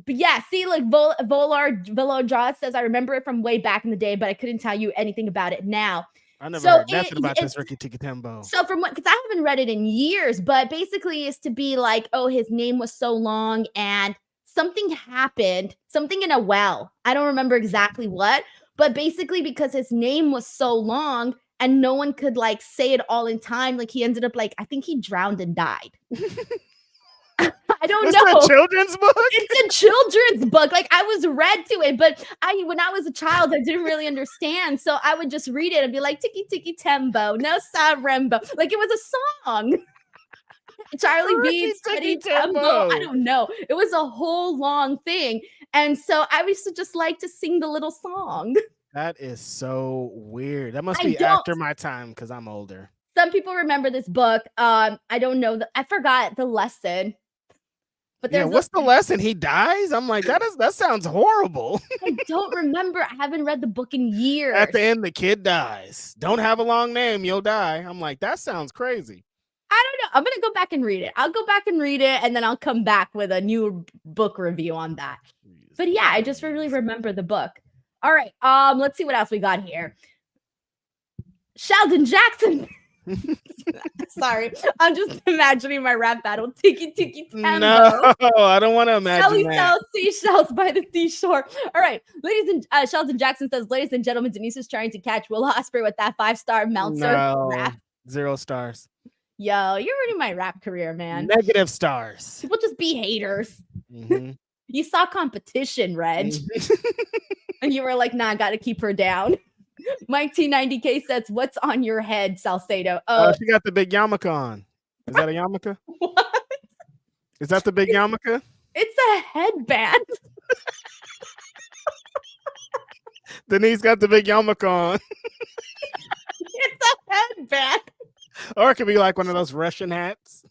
But yeah, see, like Volard says, I remember it from way back in the day, but I couldn't tell you anything about it now. I never heard nothing about this Ricky Tiki Tembo. So from what, because I haven't read it in years, but basically it's to be like, oh, his name was so long and something happened, something in a well. I don't remember exactly what, but basically because his name was so long and no one could like say it all in time, like he ended up like, I think he drowned and died. I don't know. It's a children's book? It's a children's book. Like I was read to it, but when I was a child, I didn't really understand. So I would just read it and be like, Tiki Tiki Tembo, no Sa Rembo. Like it was a song. Charlie beats Teddy Tembo. I don't know. It was a whole long thing. And so I used to just like to sing the little song. That is so weird. That must be after my time because I'm older. Some people remember this book. I don't know. I forgot the lesson. But what's the lesson? He dies? I'm like, that sounds horrible. I don't remember. I haven't read the book in years. At the end, the kid dies. Don't have a long name, you'll die. I'm like, that sounds crazy. I don't know. I'm going to go back and read it. I'll go back and read it, and then I'll come back with a new book review on that. But yeah, I just really remember the book. All right. Let's see what else we got here. Sheldon Jackson. Sorry, I'm just imagining my rap battle. Tiki Tiki Tembo. No, I don't want to imagine that. Sells seashells by the seashore. All right, ladies and Sheldon Jackson says, ladies and gentlemen, Denise is trying to catch Will Ospreay with that 5-star Meltzer rap. 0 stars. Yo, you're ruining my rap career, man. Negative stars. People just be haters. Mm-hmm. You saw competition, Reg. And you were like, nah, I got to keep her down. Mike T90K says, what's on your head, Salcedo? She got the big yarmulke on. Is that a yarmulke? What? Is that the big yarmulke? It's a headband. Denise got the big yarmulke on. It's a headband. Or it could be like one of those Russian hats.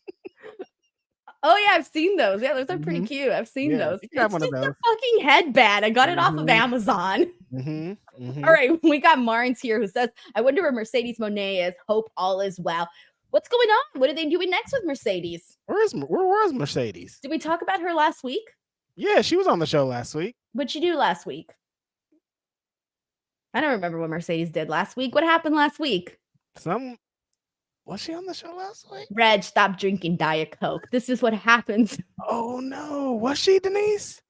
Oh, yeah, I've seen those. Yeah, those are pretty cute. I've seen those. You got one of those. A fucking headband. I got it off of Amazon. All right, we got Marnes here who says, I wonder where Mercedes Moné is. Hope all is well. What's going on? What are they doing next with Mercedes? Where was Mercedes? Did we talk about her last week? Yeah, she was on the show last week. What'd she do last week? I don't remember what Mercedes did last week. What happened last week? Was she on the show last week? Reg, stop drinking Diet Coke. This is what happens. Oh, no. Was she, Denise?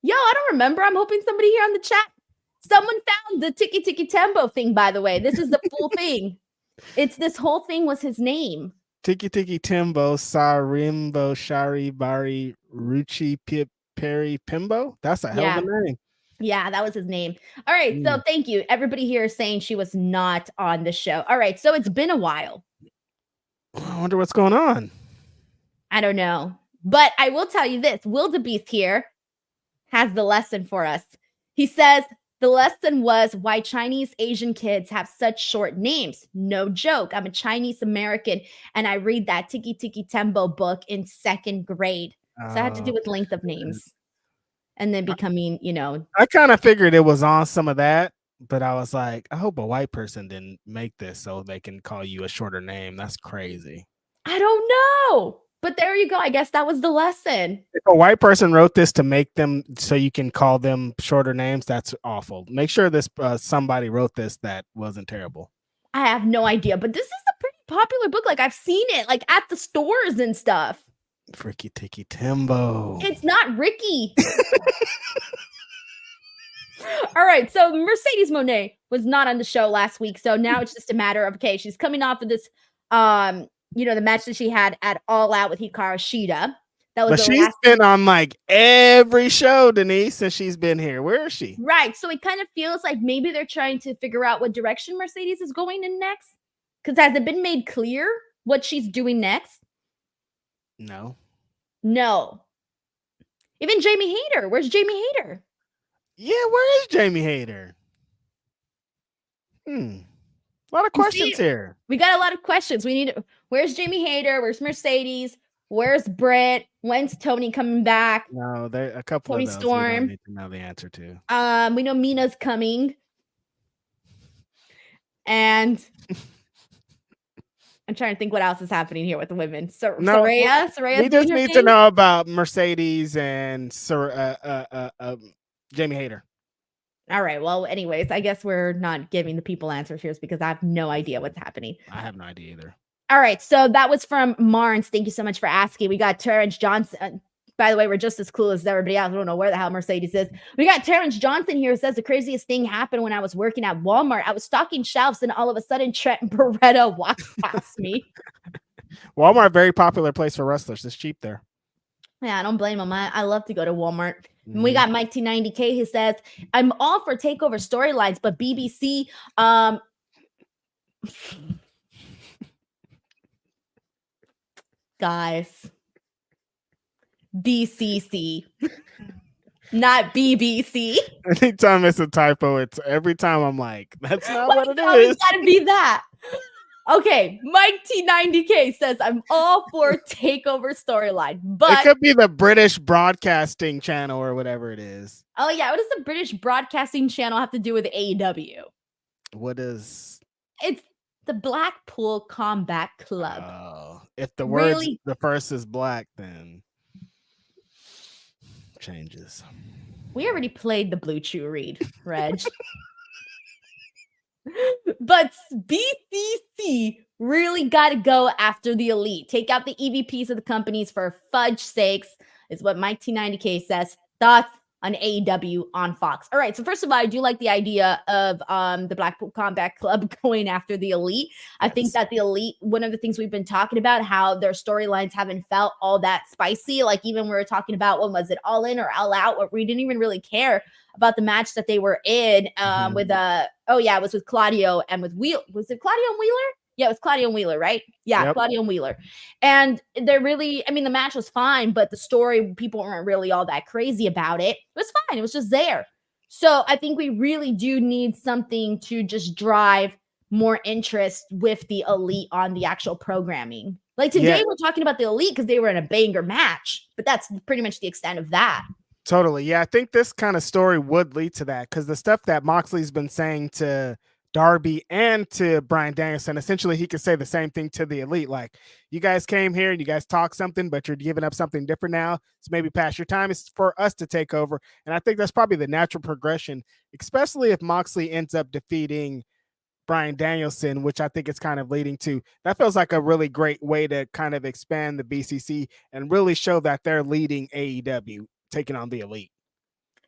Yo, I don't remember. I'm hoping somebody here on the chat. Someone found the Tiki Tiki Tembo thing, by the way. This is the full thing. It's this whole thing was his name. Tiki Tiki Tembo, Sarimbo, Shari, Bari, Ruchi, Pip, Perry, Pimbo. That's a hell of a name. Yeah, that was his name. All right. So thank you. Everybody here is saying she was not on the show. All right. So it's been a while. I wonder what's going on. I don't know. But I will tell you this. Wildebeest here has the lesson for us. He says, the lesson was why Chinese Asian kids have such short names. No joke. I'm a Chinese American, and I read that Tiki Tiki Tembo book in 2nd grade. So I had to do with length of names. And then becoming, I kind of figured it was on some of that, but I was like, I hope a white person didn't make this so they can call you a shorter name. That's crazy. I don't know. But there you go. I guess that was the lesson. If a white person wrote this to make them so you can call them shorter names, that's awful. Make sure this somebody wrote this that wasn't terrible. I have no idea, but this is a pretty popular book. Like I've seen it like at the stores and stuff. Ricky Tiki Tembo. It's not Ricky. All right. So Mercedes Moné was not on the show last week. So now it's just a matter of, okay, she's coming off of this, the match that she had at All Out with Hikaru Shida. That was she's been on like every show, Denise, since she's been here. Where is she? Right. So it kind of feels like maybe they're trying to figure out what direction Mercedes is going in next. Because has it been made clear what she's doing next? No. Even Jamie Hayter. Where's Jamie Hayter? Yeah, where is Jamie Hayter? A lot of questions here. We got a lot of questions. Where's Jamie Hayter? Where's Mercedes? Where's Britt? When's Tony coming back? No, there a couple Tony of those Storm. we don't need to know the answer to. We know Mina's coming. And I'm trying to think what else is happening here with the women. Saraya? We just need to know about Mercedes and Jamie Hayter. All right. Well, anyways, I guess we're not giving the people answers here because I have no idea what's happening. I have no idea either. All right. So that was from Marnes. Thank you so much for asking. We got Terrence Johnson. By the way, we're just as cool as everybody else. I don't know where the hell Mercedes is. We got Terrence Johnson here who says the craziest thing happened when I was working at Walmart. I was stocking shelves and all of a sudden Trent Beretta walked past me. Walmart, very popular place for wrestlers. It's cheap there. Yeah, I don't blame him. I love to go to Walmart. And we got Mike T90K who says, I'm all for takeover storylines, but BBC, Guys. BCC. Not BBC. Anytime it's a typo, it's every time I'm like, that's not what it Always is. gotta be that. Okay, Mike T90K says I'm all for takeover storyline, but it could be the British Broadcasting Channel or whatever it is. Oh yeah, what does the British Broadcasting Channel have to do with AEW? What is? It's the Blackpool Combat Club. Oh, if the words the first is black, then changes. We already played the Blue Chew read, Reg. But BCC really got to go after the elite. Take out the EVPs of the companies for fudge sakes, is what Mike T90K says. Thoughts on AEW on Fox. All right, so first of all, I do like the idea of the Blackpool Combat Club going after the elite. I think that the elite, one of the things we've been talking about, how their storylines haven't felt all that spicy. Like even we were talking about, what was it, All In or All Out, where we didn't even really care about the match that they were in with it was with Claudio and with was it Claudio and Wheeler? Yeah, it was Claudio and Wheeler, right? Yeah, yep. Claudio and Wheeler. And they're really, the match was fine, but the story, people weren't really all that crazy about it. It was fine. It was just there. So I think we really do need something to just drive more interest with the elite on the actual programming. Like today, we're talking about the elite because they were in a banger match, but that's pretty much the extent of that. Totally. Yeah, I think this kind of story would lead to that because the stuff that Moxley's been saying to Darby and to Bryan Danielson, essentially he could say the same thing to the elite. Like, you guys came here and you guys talk something, but you're giving up something different now. So maybe past your time. It's for us to take over. And I think that's probably the natural progression, especially if Moxley ends up defeating Bryan Danielson, which I think it's kind of leading to. That feels like a really great way to kind of expand the BCC and really show that they're leading AEW, taking on the elite.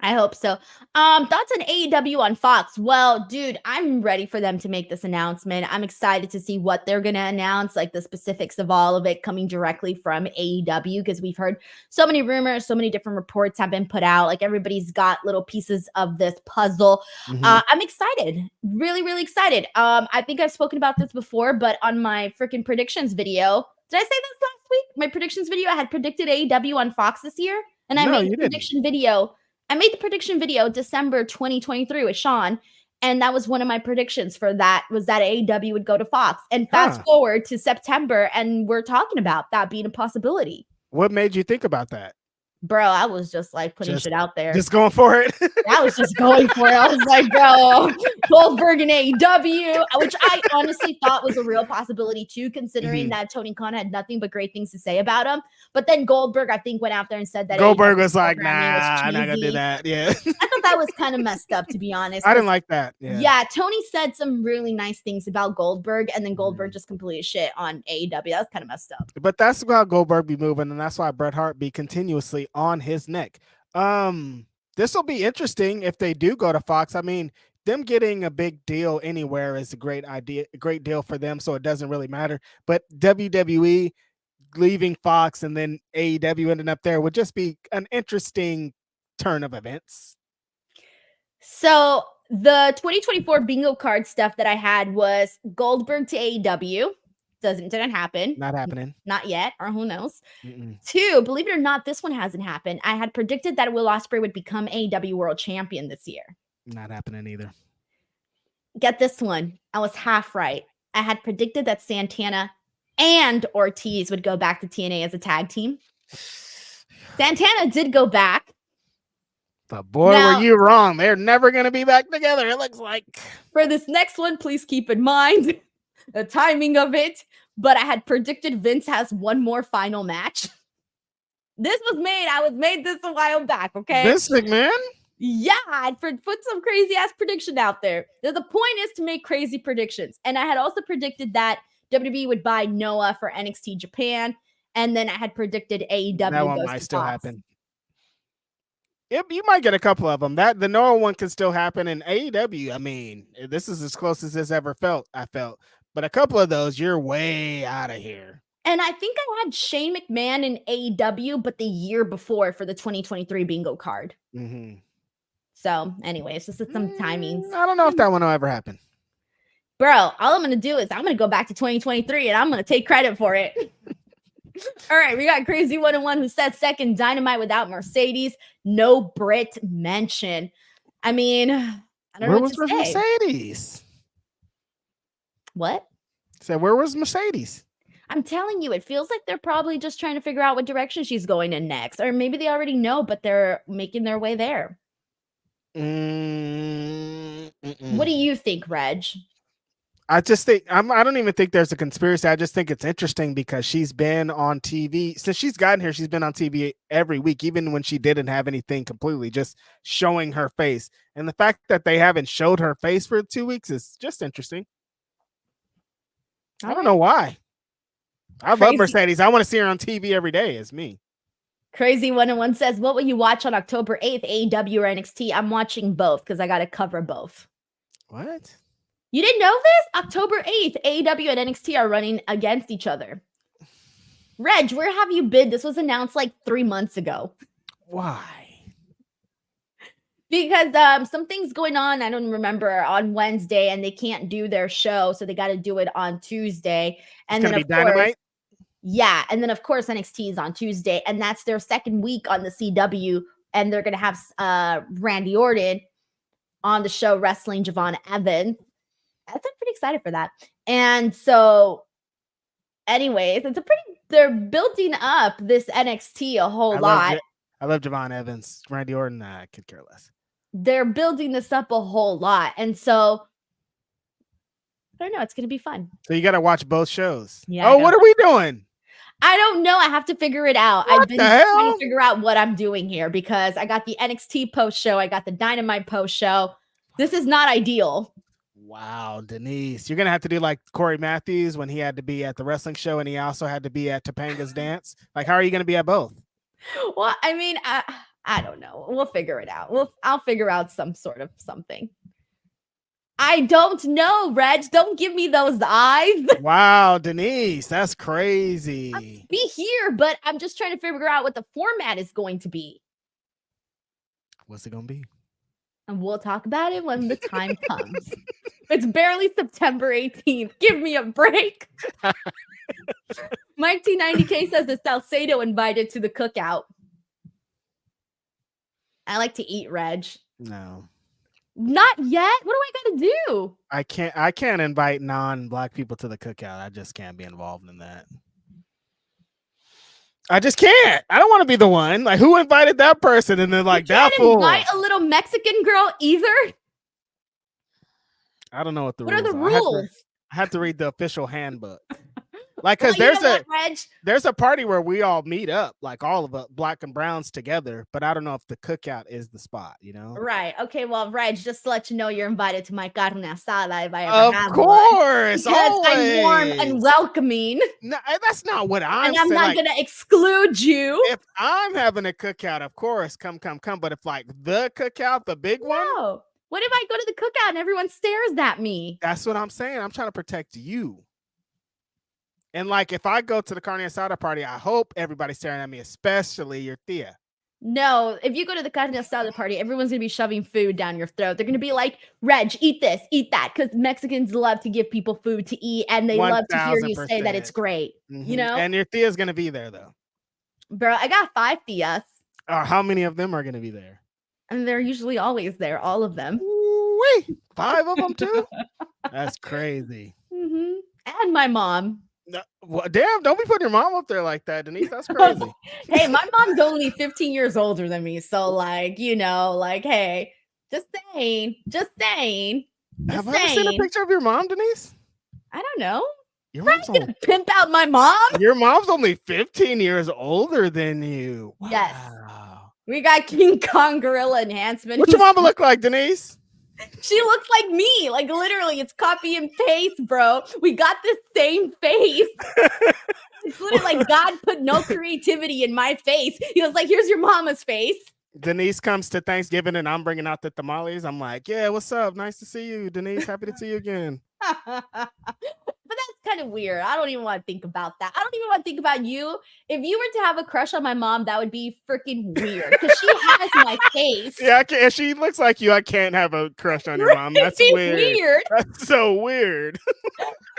I hope so. Thoughts on AEW on Fox? Well, dude, I'm ready for them to make this announcement. I'm excited to see what they're going to announce, like the specifics of all of it coming directly from AEW, because we've heard so many rumors, so many different reports have been put out. Like everybody's got little pieces of this puzzle. I'm excited. Really, really excited. I think I've spoken about this before, but on my freaking predictions video, did I say this last week? My predictions video, I had predicted AEW on Fox this year, and I made the prediction video. I made the prediction video December 2023 with Sean, and that was one of my predictions for that, was that AEW would go to Fox. And fast forward to September, and we're talking about that being a possibility. What made you think about that? Bro, I was just like putting shit out there. Just going for it? I was just going for it. I was like, bro, Goldberg and AEW, which I honestly thought was a real possibility too, considering that Tony Khan had nothing but great things to say about him. But then Goldberg, I think, went out there and said that Goldberg was like, nah, I'm not going to do that. Yeah. I thought that was kind of messed up, to be honest. I didn't like that. Yeah, Tony said some really nice things about Goldberg, and then Goldberg just completely shit on AEW. That was kind of messed up. But that's how Goldberg be moving, and that's why Bret Hart be continuously on his neck. This will be interesting if they do go to Fox. I mean, them getting a big deal anywhere is a great idea, a great deal for them, so it doesn't really matter. But WWE leaving Fox and then AEW ending up there would just be an interesting turn of events. So the 2024 bingo card stuff that I had was Goldberg to AEW. Didn't happen. Not happening. Not yet, or who knows. 2, believe it or not, this one hasn't happened. I had predicted that Will Ospreay would become AEW World Champion this year. Not happening either. Get this one. I was half right. I had predicted that Santana and Ortiz would go back to TNA as a tag team. Santana did go back. But boy, were you wrong. They're never going to be back together, it looks like. For this next one, please keep in mind the timing of it. But I had predicted Vince has one more final match. I was made this a while back, okay? Vince McMahon? Yeah, I'd put some crazy ass prediction out there. The point is to make crazy predictions. And I had also predicted that WWE would buy Noah for NXT Japan. And then I had predicted AEW. That one might still happen. You might get a couple of them. The Noah one can still happen. And AEW, I mean, this is as close as this ever felt, I felt. But a couple of those, you're way out of here. And I think I had Shane McMahon in AEW, but the year before for the 2023 bingo card. So anyways, this is some timings. I don't know if that one will ever happen. Bro, all I'm going to do is I'm going to go back to 2023 and I'm going to take credit for it. All right, we got Crazy 101 who said second Dynamite without Mercedes. No Brit mention. I mean, I don't know what to say. Mercedes? What? So where was Mercedes? I'm telling you, it feels like they're probably just trying to figure out what direction she's going in next. Or maybe they already know, but they're making their way there. What do you think, Reg? I just think I don't even think there's a conspiracy. I just think it's interesting because she's been on TV since she's gotten here. She's been on TV every week, even when she didn't have anything completely, just showing her face. And the fact that they haven't showed her face for 2 weeks is just interesting. I don't know why. I love Mercedes. I want to see her on TV every day. It's me. Crazy 101 says, what will you watch on October 8th, AEW or NXT? I'm watching both because I got to cover both. What? You didn't know this? October 8th, AEW and NXT are running against each other. Reg, where have you been? This was announced like 3 months ago. Why? Because something's going on, I don't remember, on Wednesday, and they can't do their show, so they got to do it on Tuesday. And it's then, of course, Dynamite? Yeah, and then, of course, NXT is on Tuesday, and that's their second week on the CW, and they're going to have Randy Orton on the show wrestling Javon Evans. I'm pretty excited for that. And so, anyways, they're building up this NXT a whole lot. I love Javon Evans. Randy Orton, I could care less. They're building this up a whole lot. And so, I don't know. It's going to be fun. So you got to watch both shows. Yeah. Oh, what are we doing? I don't know. I have to figure it out. What I've been the hell? trying to figure out what I'm doing here because I got the NXT post show. I got the Dynamite post show. This is not ideal. Wow, Denise. You're going to have to do like Corey Matthews when he had to be at the wrestling show and he also had to be at Topanga's dance. Like, how are you going to be at both? Well, I mean, I don't know. We'll figure it out. I'll figure out some sort of something. I don't know, Reg. Don't give me those eyes. Wow, Denise, that's crazy. I'll be here, but I'm just trying to figure out what the format is going to be. What's it going to be? And we'll talk about it when the time comes. It's barely September 18th. Give me a break. Mike T90K says that Salcedo invited to the cookout. I like to eat, Reg. No. Not yet? What do I got to do? I can't invite non-Black people to the cookout. I just can't be involved in that. I just can't. I don't want to be the one. Like, who invited that person? And then like that fool. Invite a little Mexican girl either. I don't know what the rules rules are. The rules? I have to read the official handbook. Like, because there's a party where we all meet up, like all of us, Black and Browns together. But I don't know if the cookout is the spot, you know? Right. Okay. Well, Reg, just to let you know, you're invited to my carne asada if I ever have one. Of course, because I'm warm and welcoming. No, that's not what I'm saying. And I'm not gonna exclude you. If I'm having a cookout, of course, come. But if like the cookout, the big one. What if I go to the cookout and everyone stares at me? That's what I'm saying. I'm trying to protect you. And like, if I go to the carne asada party, I hope everybody's staring at me, especially your Thea. No, if you go to the carne asada party, everyone's going to be shoving food down your throat. They're going to be like, Reg, eat this, eat that. Because Mexicans love to give people food to eat. And they love to hear you say that it's great. Mm-hmm. You know? And your Thea's going to be there, though. Bro, I got 5 Theas. How many of them are going to be there? And they're usually always there, all of them. Wait, 5 of them, too? That's crazy. Mm-hmm. And my mom. No, well, damn, don't be putting your mom up there like that, Denise. That's crazy. Hey, my mom's only 15 years older than me. So, like, you know, like, hey, just saying. Have I ever seen a picture of your mom, Denise? I don't know. Your mom's gonna pimp out my mom? Your mom's only 15 years older than you. Wow. Yes. We got King Kong Gorilla Enhancement. What's your mama look like, Denise? She looks like me. Like, literally, it's copy and paste, bro. We got the same face. It's literally like God put no creativity in my face. He was like, here's your mama's face. Denise comes to Thanksgiving and I'm bringing out the tamales. I'm like, yeah, what's up? Nice to see you, Denise. Happy to see you again. But that's kind of weird. I don't even want to think about that. I don't even want to think about you. If you were to have a crush on my mom, that would be freaking weird because she has my face. Yeah, if she looks like you, I can't have a crush on your mom. That's weird. That's so weird.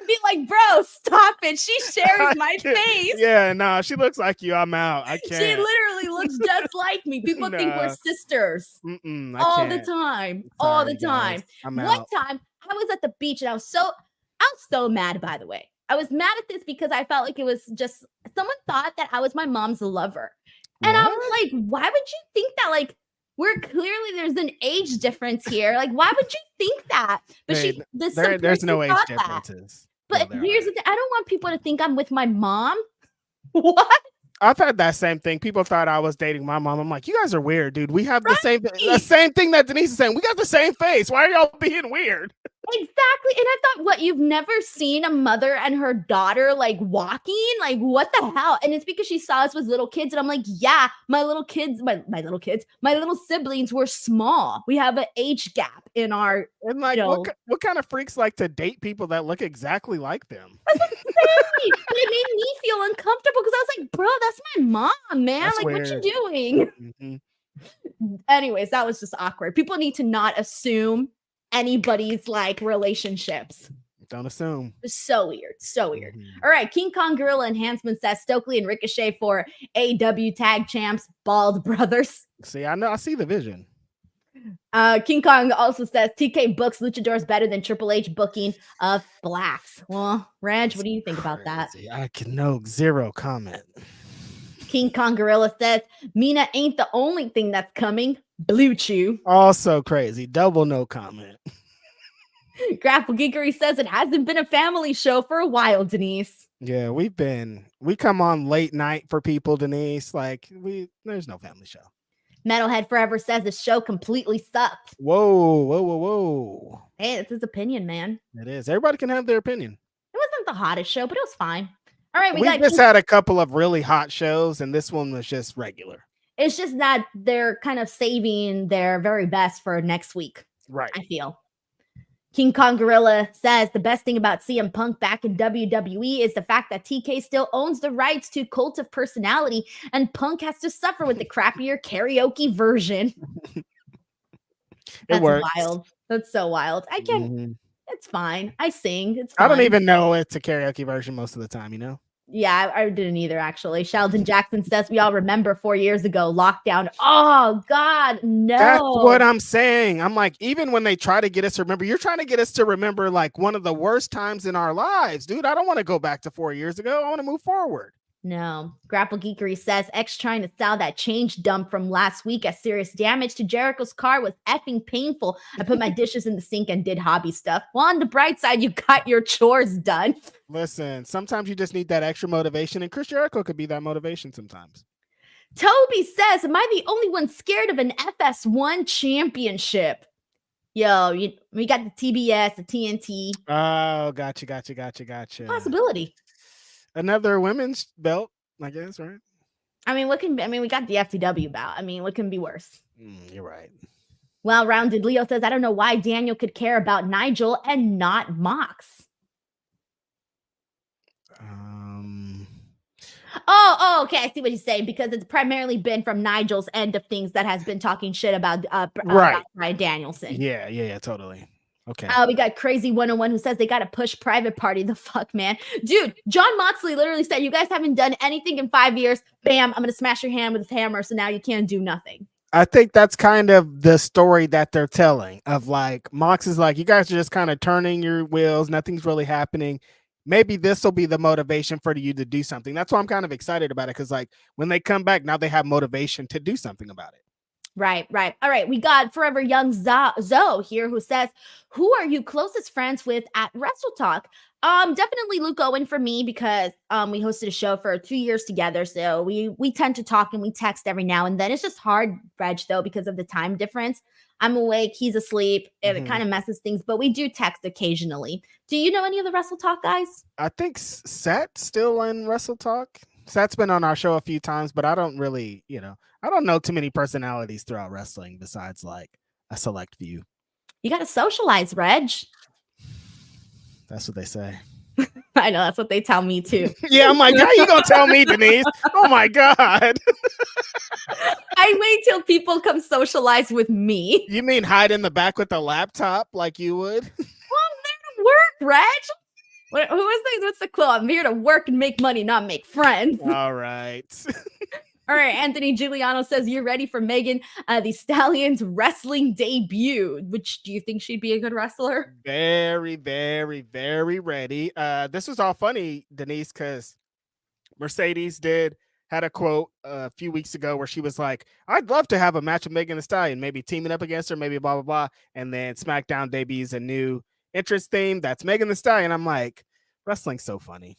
would be like, bro, stop it. She shares my face. Yeah, no, she looks like you. I'm out. I can't. She literally looks just like me. People think we're sisters all the time. All the time. One time I was at the beach and I was so mad, by the way. I was mad at this because I felt like it was just someone thought that I was my mom's lover. And I was like, why would you think that? Like, there's an age difference here. Like, why would you think that? But there's no age differences. But here's the thing. I don't want people to think I'm with my mom. What? I've had that same thing. People thought I was dating my mom. I'm like, you guys are weird, dude. We have the same thing that Denise is saying. We got the same face. Why are y'all being weird? Exactly. And I thought, what, you've never seen a mother and her daughter like walking? Like, what the hell? And it's because she saw us with little kids. And I'm like, yeah, my little siblings were small. We have an age gap in our. And like, what kind of freaks like to date people that look exactly like them? That's insane. It made me feel uncomfortable because I was like, bro, that's my mom, man. That's like, weird. What you doing? Mm-hmm. Anyways, that was just awkward. People need to not assume anybody's like relationships. Don't assume. It's so weird. So weird. Mm-hmm. All right. King Kong Gorilla Enhancement says Stokely and Ricochet for AEW tag champs, Bald Brothers. See, I see the vision. King Kong also says TK books luchadors better than Triple H booking of blacks. Well, Reg, what do you think about that? I can know zero comment. King Kong Gorilla says Mina ain't the only thing that's coming. Blue Chew. Also crazy. Double no comment. Grapple Geekery says it hasn't been a family show for a while, Denise. Yeah, we come on late night for people, Denise. Like there's no family show. Metalhead Forever says the show completely sucked. Whoa. Hey, it's his opinion, man. It is. Everybody can have their opinion. It wasn't the hottest show, but it was fine. All right, we just had a couple of really hot shows, and this one was just regular. It's just that they're kind of saving their very best for next week. Right. I feel. King Kong Gorilla says the best thing about CM Punk back in WWE is the fact that TK still owns the rights to Cult of Personality, and Punk has to suffer with the crappier karaoke version. That's wild. That's so wild. I can't. Mm-hmm. It's fine. I sing. It's fine. I don't even know it's a karaoke version most of the time, you know? Yeah, I didn't either, actually. Sheldon Jackson says we all remember 4 years ago, lockdown. Oh, God, no. That's what I'm saying. I'm like, even when they try to get us to remember, you're trying to get us to remember like one of the worst times in our lives. Dude, I don't want to go back to 4 years ago. I want to move forward. No. Grapple Geekery says X trying to sell that change dump from last week as serious damage to Jericho's car was effing painful. I put my dishes in the sink and did hobby stuff. Well, on the bright side, you got your chores done. Listen, sometimes you just need that extra motivation, and Chris Jericho could be that motivation sometimes. Toby says, am I the only one scared of an FS1 championship? Yo, we got the TBS, the TNT. Oh, gotcha. Possibility. Another women's belt, I guess, right? We got the FTW bout. What can be worse? You're right. Well-rounded Leo says, I don't know why Daniel could care about Nigel and not Mox. Oh, okay. I see what he's saying, because it's primarily been from Nigel's end of things that has been talking shit about Bryan Danielson. Yeah, totally. Okay. We got Crazy 101 who says they got to push Private Party. The fuck, man. Dude, John Moxley literally said, you guys haven't done anything in 5 years. Bam, I'm going to smash your hand with a hammer, so now you can't do nothing. I think that's kind of the story that they're telling of like, Mox is like, you guys are just kind of turning your wheels. Nothing's really happening. Maybe this will be the motivation for you to do something. That's why I'm kind of excited about it, because like when they come back, now they have motivation to do something about it. Right. All right. We got Forever Young Zoe here who says, who are you closest friends with at Wrestle Talk? Definitely Luke Owen for me, because we hosted a show for 2 years together. So we tend to talk and we text every now and then. It's just hard, Reg, though, because of the time difference. I'm awake, he's asleep, and it kind of messes things, but we do text occasionally. Do you know any of the Wrestle Talk guys? I think Seth's still in Wrestle Talk. Seth's been on our show a few times, but I don't really, I don't know too many personalities throughout wrestling besides like a select few. You got to socialize, Reg. That's what they say. I know, that's what they tell me too. Yeah, I'm like, how you gonna tell me, Denise? Oh my God. I wait till people come socialize with me. You mean hide in the back with a laptop like you would? Well, that'll work, Reg. Who is this? What's the quote? I'm here to work and make money, not make friends. All right. All right, Anthony Giuliano says, you're ready for Megan Thee Stallion's wrestling debut. Which, do you think she'd be a good wrestler? Very, very, very ready. This was all funny, Denise, because Mercedes had a quote a few weeks ago where she was like, I'd love to have a match with Megan Thee Stallion, maybe teaming up against her, maybe blah, blah, blah. And then SmackDown debuts a new entrance theme. That's Megan Thee Stallion. I'm like, wrestling's so funny.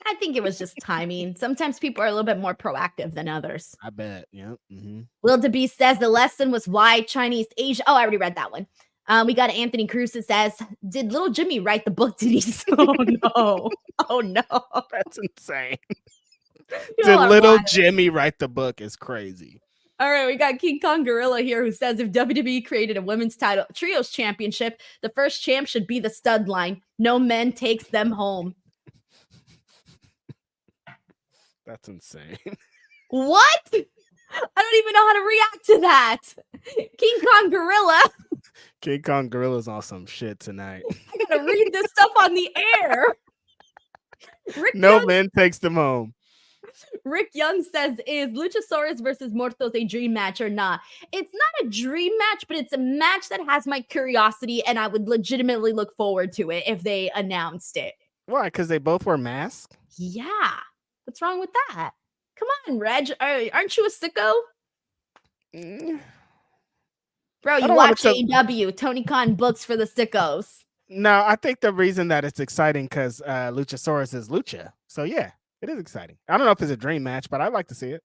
I think it was just timing. Sometimes people are a little bit more proactive than others. I bet. Yeah. Mm-hmm. Will DeBeast says the lesson was why Chinese Asia. Oh, I already read that one. We got Anthony Cruz that says, did little Jimmy write the book, Denise? Oh, no. Oh, no. That's insane. Did little Jimmy write the book is crazy. All right, we got King Kong Gorilla here who says if WWE created a women's title trios championship, the first champ should be the stud line. No men takes them home. That's insane. What? I don't even know how to react to that. King Kong Gorilla. King Kong Gorilla's on some shit tonight. I gotta read this stuff on the air. No man takes them home. Rick Young says, is Luchasaurus versus Mortos a dream match or not? It's not a dream match, but it's a match that has my curiosity, and I would legitimately look forward to it if they announced it. Why? Because they both wear masks? Yeah. What's wrong with that? Come on, Reg. Aren't you a sicko? Bro, you watch AEW. Tony Khan books for the sickos. No, I think the reason that it's exciting because Luchasaurus is Lucha. So, yeah, it is exciting. I don't know if it's a dream match, but I'd like to see it.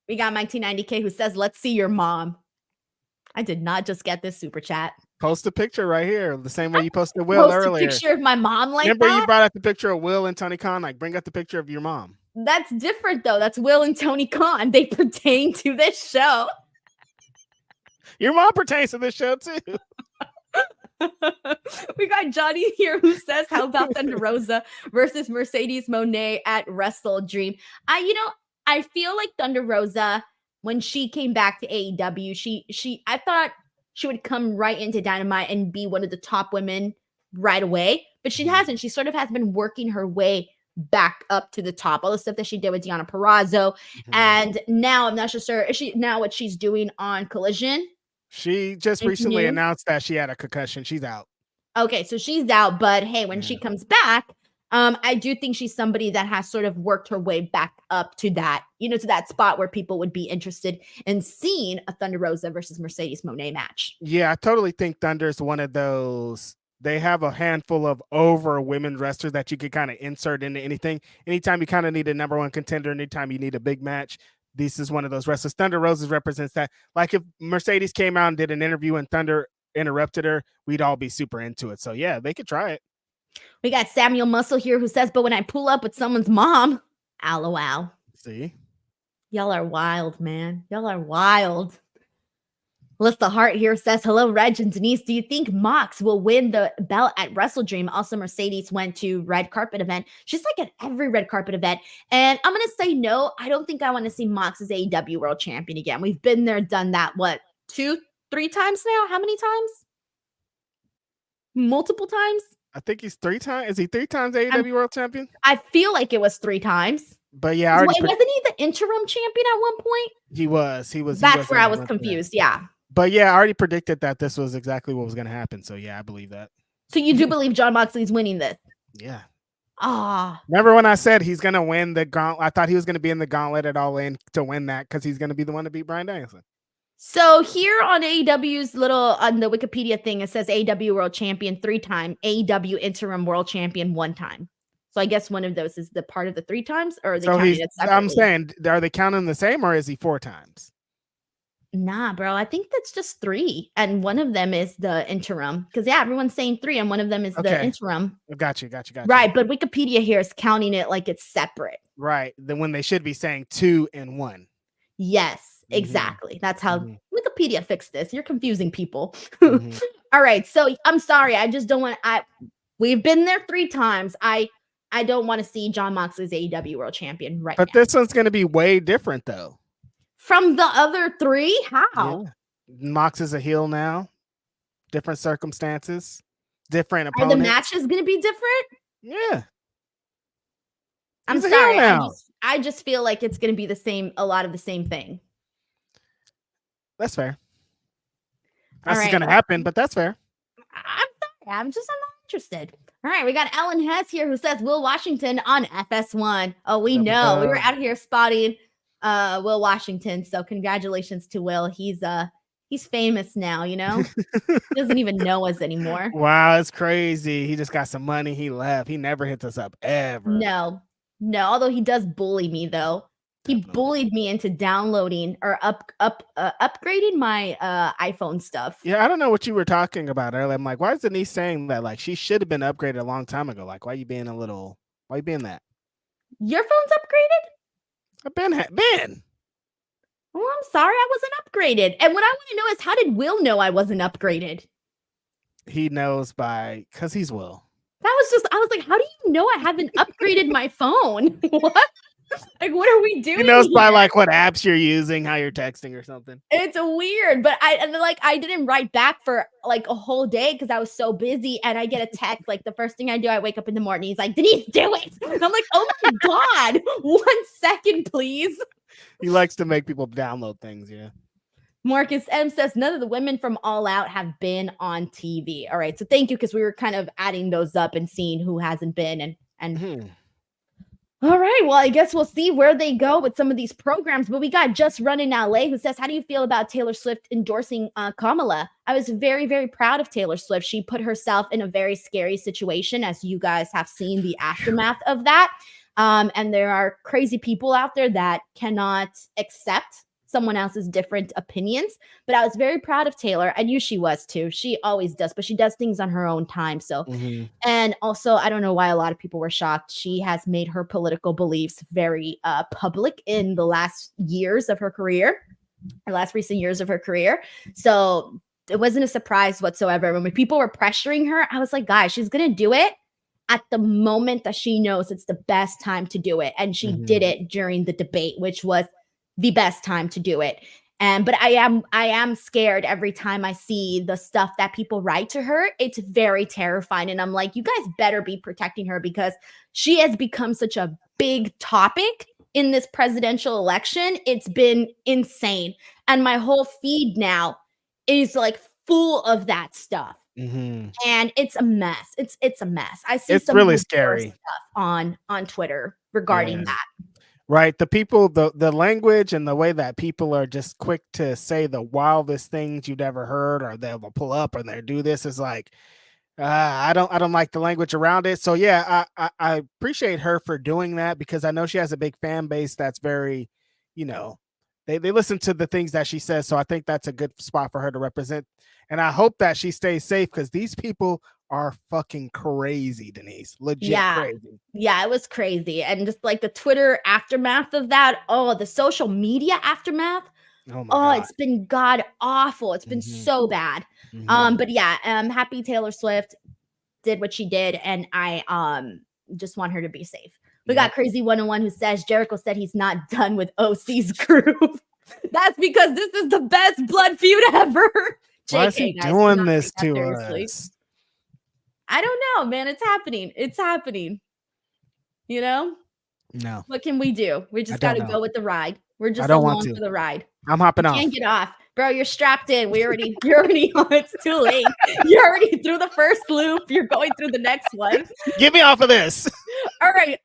We got Mike T90K who says, let's see your mom. I did not just get this super chat. Post a picture right here, the same way you posted Will earlier. Post a picture of my mom like Remember that? You brought out the picture of Will and Tony Khan? Like, bring out the picture of your mom. That's different, though. That's Will and Tony Khan. They pertain to this show. Your mom pertains to this show, too. We got Johnny here who says, how about Thunder Rosa versus Mercedes Moné at Wrestle Dream? I feel like Thunder Rosa, when she came back to AEW, I thought she would come right into Dynamite and be one of the top women right away, but she hasn't. She sort of has been working her way back up to the top. All the stuff that she did with Deonna Purrazzo, and now I'm not sure. Is she now what she's doing on Collision? She just recently announced that she had a concussion. She's out. Okay, so she's out, but hey, when she comes back, I do think she's somebody that has sort of worked her way back up to that, to that spot where people would be interested in seeing a Thunder Rosa versus Mercedes Moné match. Yeah, I totally think Thunder's one of those. They have a handful of over women wrestlers that you could kind of insert into anything. Anytime you kind of need a number one contender, anytime you need a big match, this is one of those wrestlers. Thunder Rosa represents that. Like if Mercedes came out and did an interview and Thunder interrupted her, we'd all be super into it. So yeah, they could try it. We got Samuel Muscle here who says, but when I pull up with someone's mom, LOL. See? Y'all are wild, man. Y'all are wild. Lista Hart here says, hello, Reg and Denise. Do you think Mox will win the belt at Wrestle Dream? Also, Mercedes went to red carpet event. She's like at every red carpet event. And I'm going to say no. I don't think I want to see Mox as AEW world champion again. We've been there, done that, 2-3 times now? How many times? Multiple times? I think he's 3 times. Is he 3 times AEW world champion? I feel like it was 3 times. But yeah, wasn't he the interim champion at one point? He was. That's where I was confused. Yeah. But yeah, I already predicted that this was exactly what was going to happen. So yeah, I believe that. So you do believe Jon Moxley's winning this? Yeah. Ah. Remember when I said he's going to win the gauntlet? I thought he was going to be in the gauntlet at All In to win that because he's going to be the one to beat Bryan Danielson. So here on AEW's on the Wikipedia thing, it says AEW world champion 3 times, AEW interim world champion 1 time. So I guess one of those is the part of the 3 times, or are they counting it separately? I'm saying, are they counting the same, or is he 4 times? Nah, bro. I think that's just 3, and one of them is the interim. Because everyone's saying 3, and one of them is the interim. Got you. Right, but Wikipedia here is counting it like it's separate. Right. Then when they should be saying 2 and 1. Yes, exactly. That's how Wikipedia fixed this. You're confusing people. All right. So I'm sorry. I just don't want. We've been there 3 times. I don't want to see Jon Moxley's AEW world champion right now. But this one's going to be way different, though. From the other 3? How? Yeah. Mox is a heel now. Different circumstances. Different Are opponents. the matches going to be different? Yeah. I'm He's a heel sorry. now. I just feel like it's going to be a lot of the same thing. That's fair. All That's right. going to happen, but that's fair. I'm sorry. I'm not interested. All right. We got Ellen Hess here who says Will Washington on FS1. Oh, we know. We were out here spotting Will Washington. So congratulations to Will. He's famous now, you know? He doesn't even know us anymore. Wow, it's crazy. He just got some money. He left. He never hits us up ever. No. Although he does bully me, though. He bullied me into downloading or upgrading my iPhone stuff. Yeah, I don't know what you were talking about earlier. I'm like, why is Denise saying that? Like, she should have been upgraded a long time ago. Like, why you being that? Your phone's upgraded? I've been. Well, I'm sorry, I wasn't upgraded. And what I want to know is, how did Will know I wasn't upgraded? He knows because he's Will. I was like, how do you know I haven't upgraded my phone? What? Like, what are we doing? He knows by like what apps you're using, how you're texting or something. It's weird, but I didn't write back for like a whole day because I was so busy. And I get a text like the first thing I do, I wake up in the morning. He's like, Denise, do it. And I'm like, oh my god, 1 second, please. He likes to make people download things. Yeah. Marcus M says none of the women from All Out have been on TV. All right, so thank you, because we were kind of adding those up and seeing who hasn't been and. All right, well, I guess we'll see where they go with some of these programs. But we got Just Run in LA who says, how do you feel about Taylor Swift endorsing Kamala? I was very, very proud of Taylor Swift. She put herself in a very scary situation, as you guys have seen the aftermath of that. And there are crazy people out there that cannot accept someone else's different opinions. But I was very proud of Taylor. I knew she was too. She always does, but she does things on her own time. So, and also, I don't know why a lot of people were shocked. She has made her political beliefs very public in the last years of her career, or last recent years of her career. So it wasn't a surprise whatsoever. When people were pressuring her, I was like, guys, she's going to do it at the moment that she knows it's the best time to do it. And she did it during the debate, which was the best time to do it. But I am scared every time I see the stuff that people write to her. It's very terrifying. And I'm like, you guys better be protecting her, because she has become such a big topic in this presidential election. It's been insane. And my whole feed now is like full of that stuff. And it's a mess. It's a mess. I see it's some really scary stuff on Twitter regarding that. Right. The people, the language and the way that people are just quick to say the wildest things you've ever heard, or they'll pull up and they'll do this, is like, I don't like the language around it. So yeah, I appreciate her for doing that, because I know she has a big fan base that's very, they listen to the things that she says. So I think that's a good spot for her to represent. And I hope that she stays safe, because these people are fucking crazy, Denise. Legit crazy. Yeah, it was crazy. And just like the Twitter aftermath of that. Oh, the social media aftermath. Oh, my God. It's been god awful. It's been so bad. But yeah, I'm happy Taylor Swift did what she did, and I just want her to be safe. We got Crazy 101 who says Jericho said he's not done with OC's group. That's because this is the best blood feud ever. Why is he doing this to us? I don't know, man. It's happening. It's happening. No. What can we do? We just got to go with the ride. We're just along for the ride. I'm hopping off. Can't get off, bro. You're strapped in. You're already on. It's too late. You're already through the first loop. You're going through the next one. Get me off of this. All right.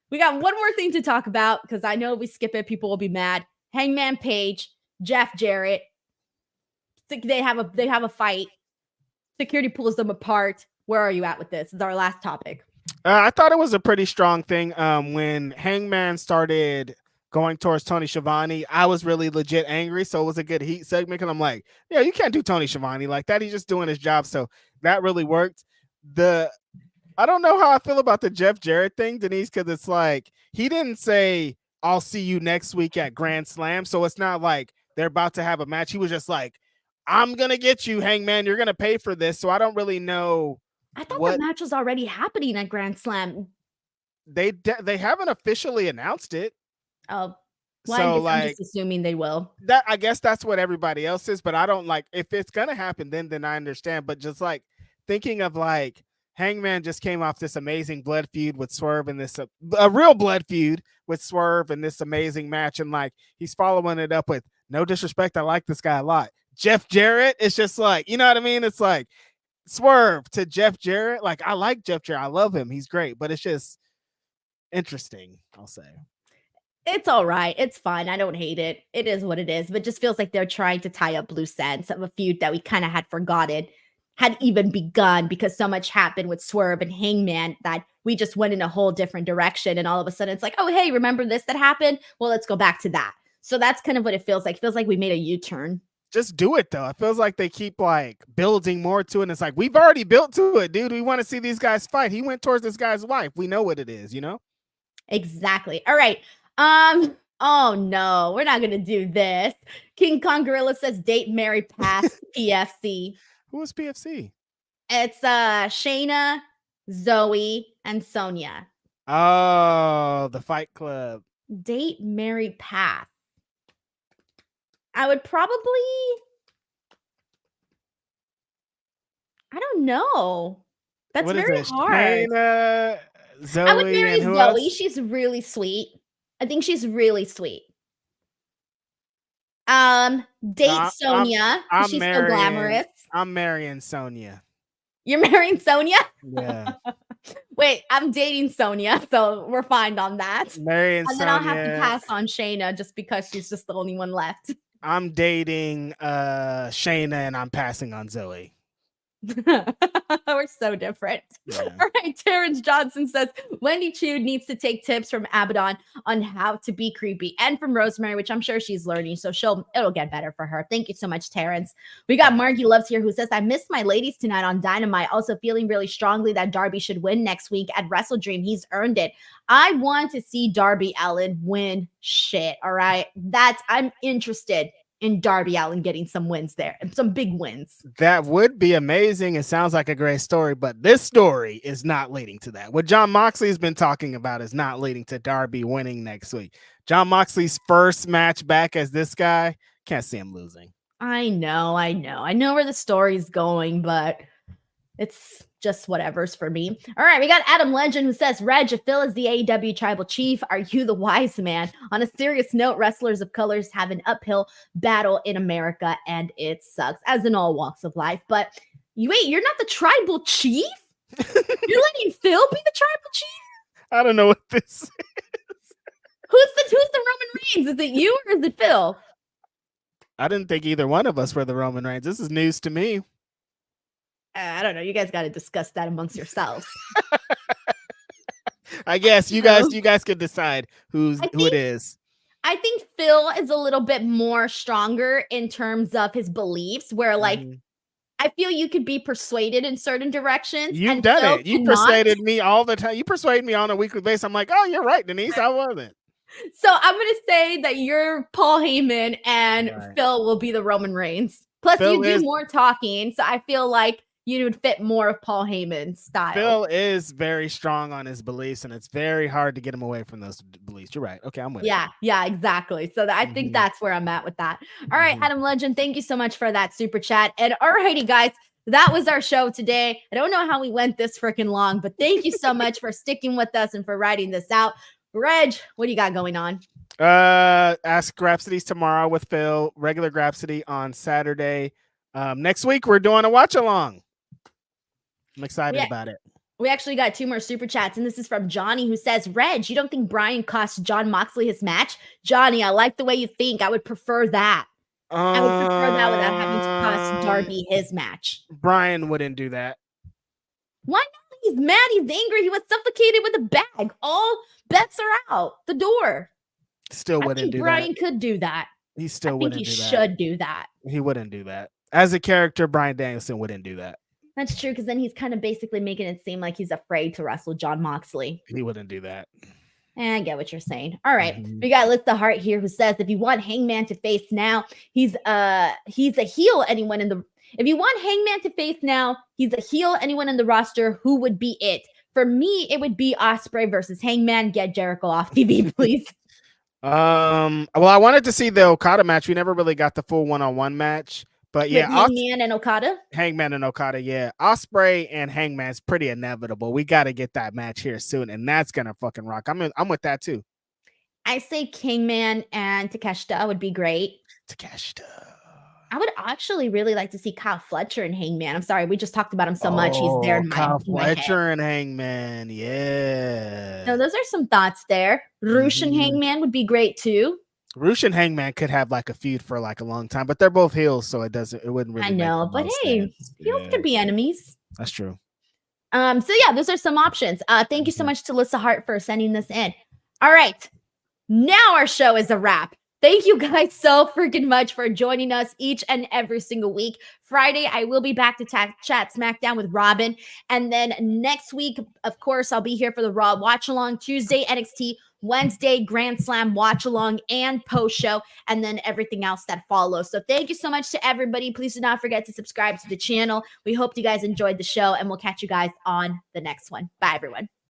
We got one more thing to talk about, because I know if we skip it, people will be mad. Hangman Page, Jeff Jarrett. They have a fight. Security pulls them apart. Where are you at with this? It's our last topic. I thought it was a pretty strong thing. When Hangman started going towards Tony Schiavone, I was really legit angry. So it was a good heat segment, because I'm like, yeah, you can't do Tony Schiavone like that. He's just doing his job. So that really worked. I don't know how I feel about the Jeff Jarrett thing, Denise, because it's like, he didn't say, I'll see you next week at Grand Slam. So it's not like they're about to have a match. He was just like, I'm going to get you, Hangman. You're going to pay for this. So I don't really know. I thought the match was already happening at Grand Slam. They haven't officially announced it. Oh, well, I'm just assuming they will. I guess that's what everybody else is, but I don't like, if it's going to happen, then I understand. But just like thinking of like Hangman just came off this amazing blood feud with Swerve and this a real blood feud with Swerve and this amazing match, and like he's following it up with no disrespect, I like this guy a lot. Jeff Jarrett, it's just like, you know what I mean? It's like Swerve to Jeff Jarrett. Like I like Jeff Jarrett, I love him, he's great, but it's just interesting, I'll say. It's all right. It's fine. I don't hate it. It is what it is. But it just feels like they're trying to tie up loose ends of a feud that we kind of had forgotten had even begun, because so much happened with Swerve and Hangman that we just went in a whole different direction. And all of a sudden it's like, oh, hey, remember this that happened? Well, let's go back to that. So that's kind of what it feels like. It feels like we made a U-turn. Just do it though. It feels like they keep like building more to it. And it's like, we've already built to it, dude. We want to see these guys fight. He went towards this guy's wife. We know what it is, you know? Exactly. All right. Oh no, we're not gonna do this. King Kong Gorilla says date, marry, pass, PFC. Who is PFC? It's Shayna, Zoe, and Sonya. Oh, the Fight Club. Date, marry, pass. I would probably, I don't know. That's what very is it? hard. Shayna, Zoe, I would marry and who Zoe. else? She's really sweet. I think she's really sweet. Date Sonya. She's so glamorous. I'm marrying Sonya. You're marrying Sonya? Yeah. Wait, I'm dating Sonya, so we're fine on that. Marrying and then Sonya. I'll have to pass on Shayna just because she's just the only one left. I'm dating Shayna and I'm passing on Zoe. We're so different. Yeah. All right, Terrence Johnson says Wendy Chu needs to take tips from Abaddon on how to be creepy, and from Rosemary, which I'm sure she's learning, so it'll get better for her. Thank you so much, Terrence. We got Margie Loves here who says, I missed my ladies tonight on Dynamite, also feeling really strongly that Darby should win next week at Wrestle Dream. He's earned it. I want to see Darby Allin win shit. All right, I'm interested in Darby Allin getting some wins there and some big wins. That would be amazing. It sounds like a great story, but this story is not leading to that. What Jon Moxley's been talking about is not leading to Darby winning next week. Jon Moxley's first match back as this guy, can't see him losing. I know where the story's going, but it's just whatever's for me. All right, we got Adam Legend who says, Reg, if Phil is the AEW tribal chief, are you the wise man? On a serious note, wrestlers of colors have an uphill battle in America, and it sucks, as in all walks of life. But you're not the tribal chief? You're letting Phil be the tribal chief? I don't know what this is. Who's the Roman Reigns? Is it you or is it Phil? I didn't think either one of us were the Roman Reigns. This is news to me. I don't know. You guys got to discuss that amongst yourselves. I guess you guys could decide who it is. I think Phil is a little bit more stronger in terms of his beliefs, where like I feel you could be persuaded in certain directions. You've done it. You persuaded me all the time. You persuade me on a weekly basis. I'm like, oh, you're right, Denise. I wasn't. So I'm going to say that you're Paul Heyman and Phil will be the Roman Reigns. Plus, Phil you do more talking. So I feel like you would fit more of Paul Heyman's style. Phil is very strong on his beliefs, and it's very hard to get him away from those beliefs. You're right. Okay, I'm with you. Yeah, exactly. So I think that's where I'm at with that. All right, Adam Legend, thank you so much for that super chat. And all righty, guys, that was our show today. I don't know how we went this freaking long, but thank you so much for sticking with us and for writing this out. Reg, what do you got going on? Ask Grapsity's tomorrow with Phil. Regular Grapsity on Saturday. Next week we're doing a watch along. I'm excited about it. We actually got 2 more super chats, and this is from Johnny, who says, Reg, you don't think Bryan cost Jon Moxley his match? Johnny, I like the way you think. I would prefer that. I would prefer that without having to cost Darby his match. Bryan wouldn't do that. Why not? He's mad. He's angry. He was suffocated with a bag. All bets are out the door. Still wouldn't do that. Bryan could do that. He still wouldn't do that. He should do that. He wouldn't do that. As a character, Bryan Danielson wouldn't do that. That's true, because then he's kind of basically making it seem like he's afraid to wrestle Jon Moxley. He wouldn't do that. I get what you're saying. All right. We got Liz the Heart here who says, if you want Hangman to face now, he's a heel. If you want Hangman to face now, he's a heel. Anyone in the roster, who would be it? For me, it would be Ospreay versus Hangman. Get Jericho off TV, please. Well, I wanted to see the Okada match. We never really got the full one-on-one match, But yeah, Hangman and Okada. Hangman and Okada, yeah. Ospreay and Hangman's pretty inevitable. We got to get that match here soon, and that's gonna fucking rock. I'm with that too. I say Kingman and Takeshita would be great. Takeshita. I would actually really like to see Kyle Fletcher and Hangman. I'm sorry, we just talked about him so much. He's there in Kyle my head. Fletcher and Hangman, yeah. So those are some thoughts there. Roosh and Hangman would be great too. Roosh and Hangman could have like a feud for like a long time, but they're both heels, so it wouldn't really. I know, but hey, heels could be enemies. That's true. So yeah, those are some options. Thank you so much to Alyssa Hart for sending this in. All right, now our show is a wrap. Thank you guys so freaking much for joining us each and every single week. Friday, I will be back to chat SmackDown with Robin. And then next week, of course, I'll be here for the Raw Watch Along. Tuesday, NXT. Wednesday, Grand Slam Watch Along and post show. And then everything else that follows. So thank you so much to everybody. Please do not forget to subscribe to the channel. We hope you guys enjoyed the show. And we'll catch you guys on the next one. Bye, everyone.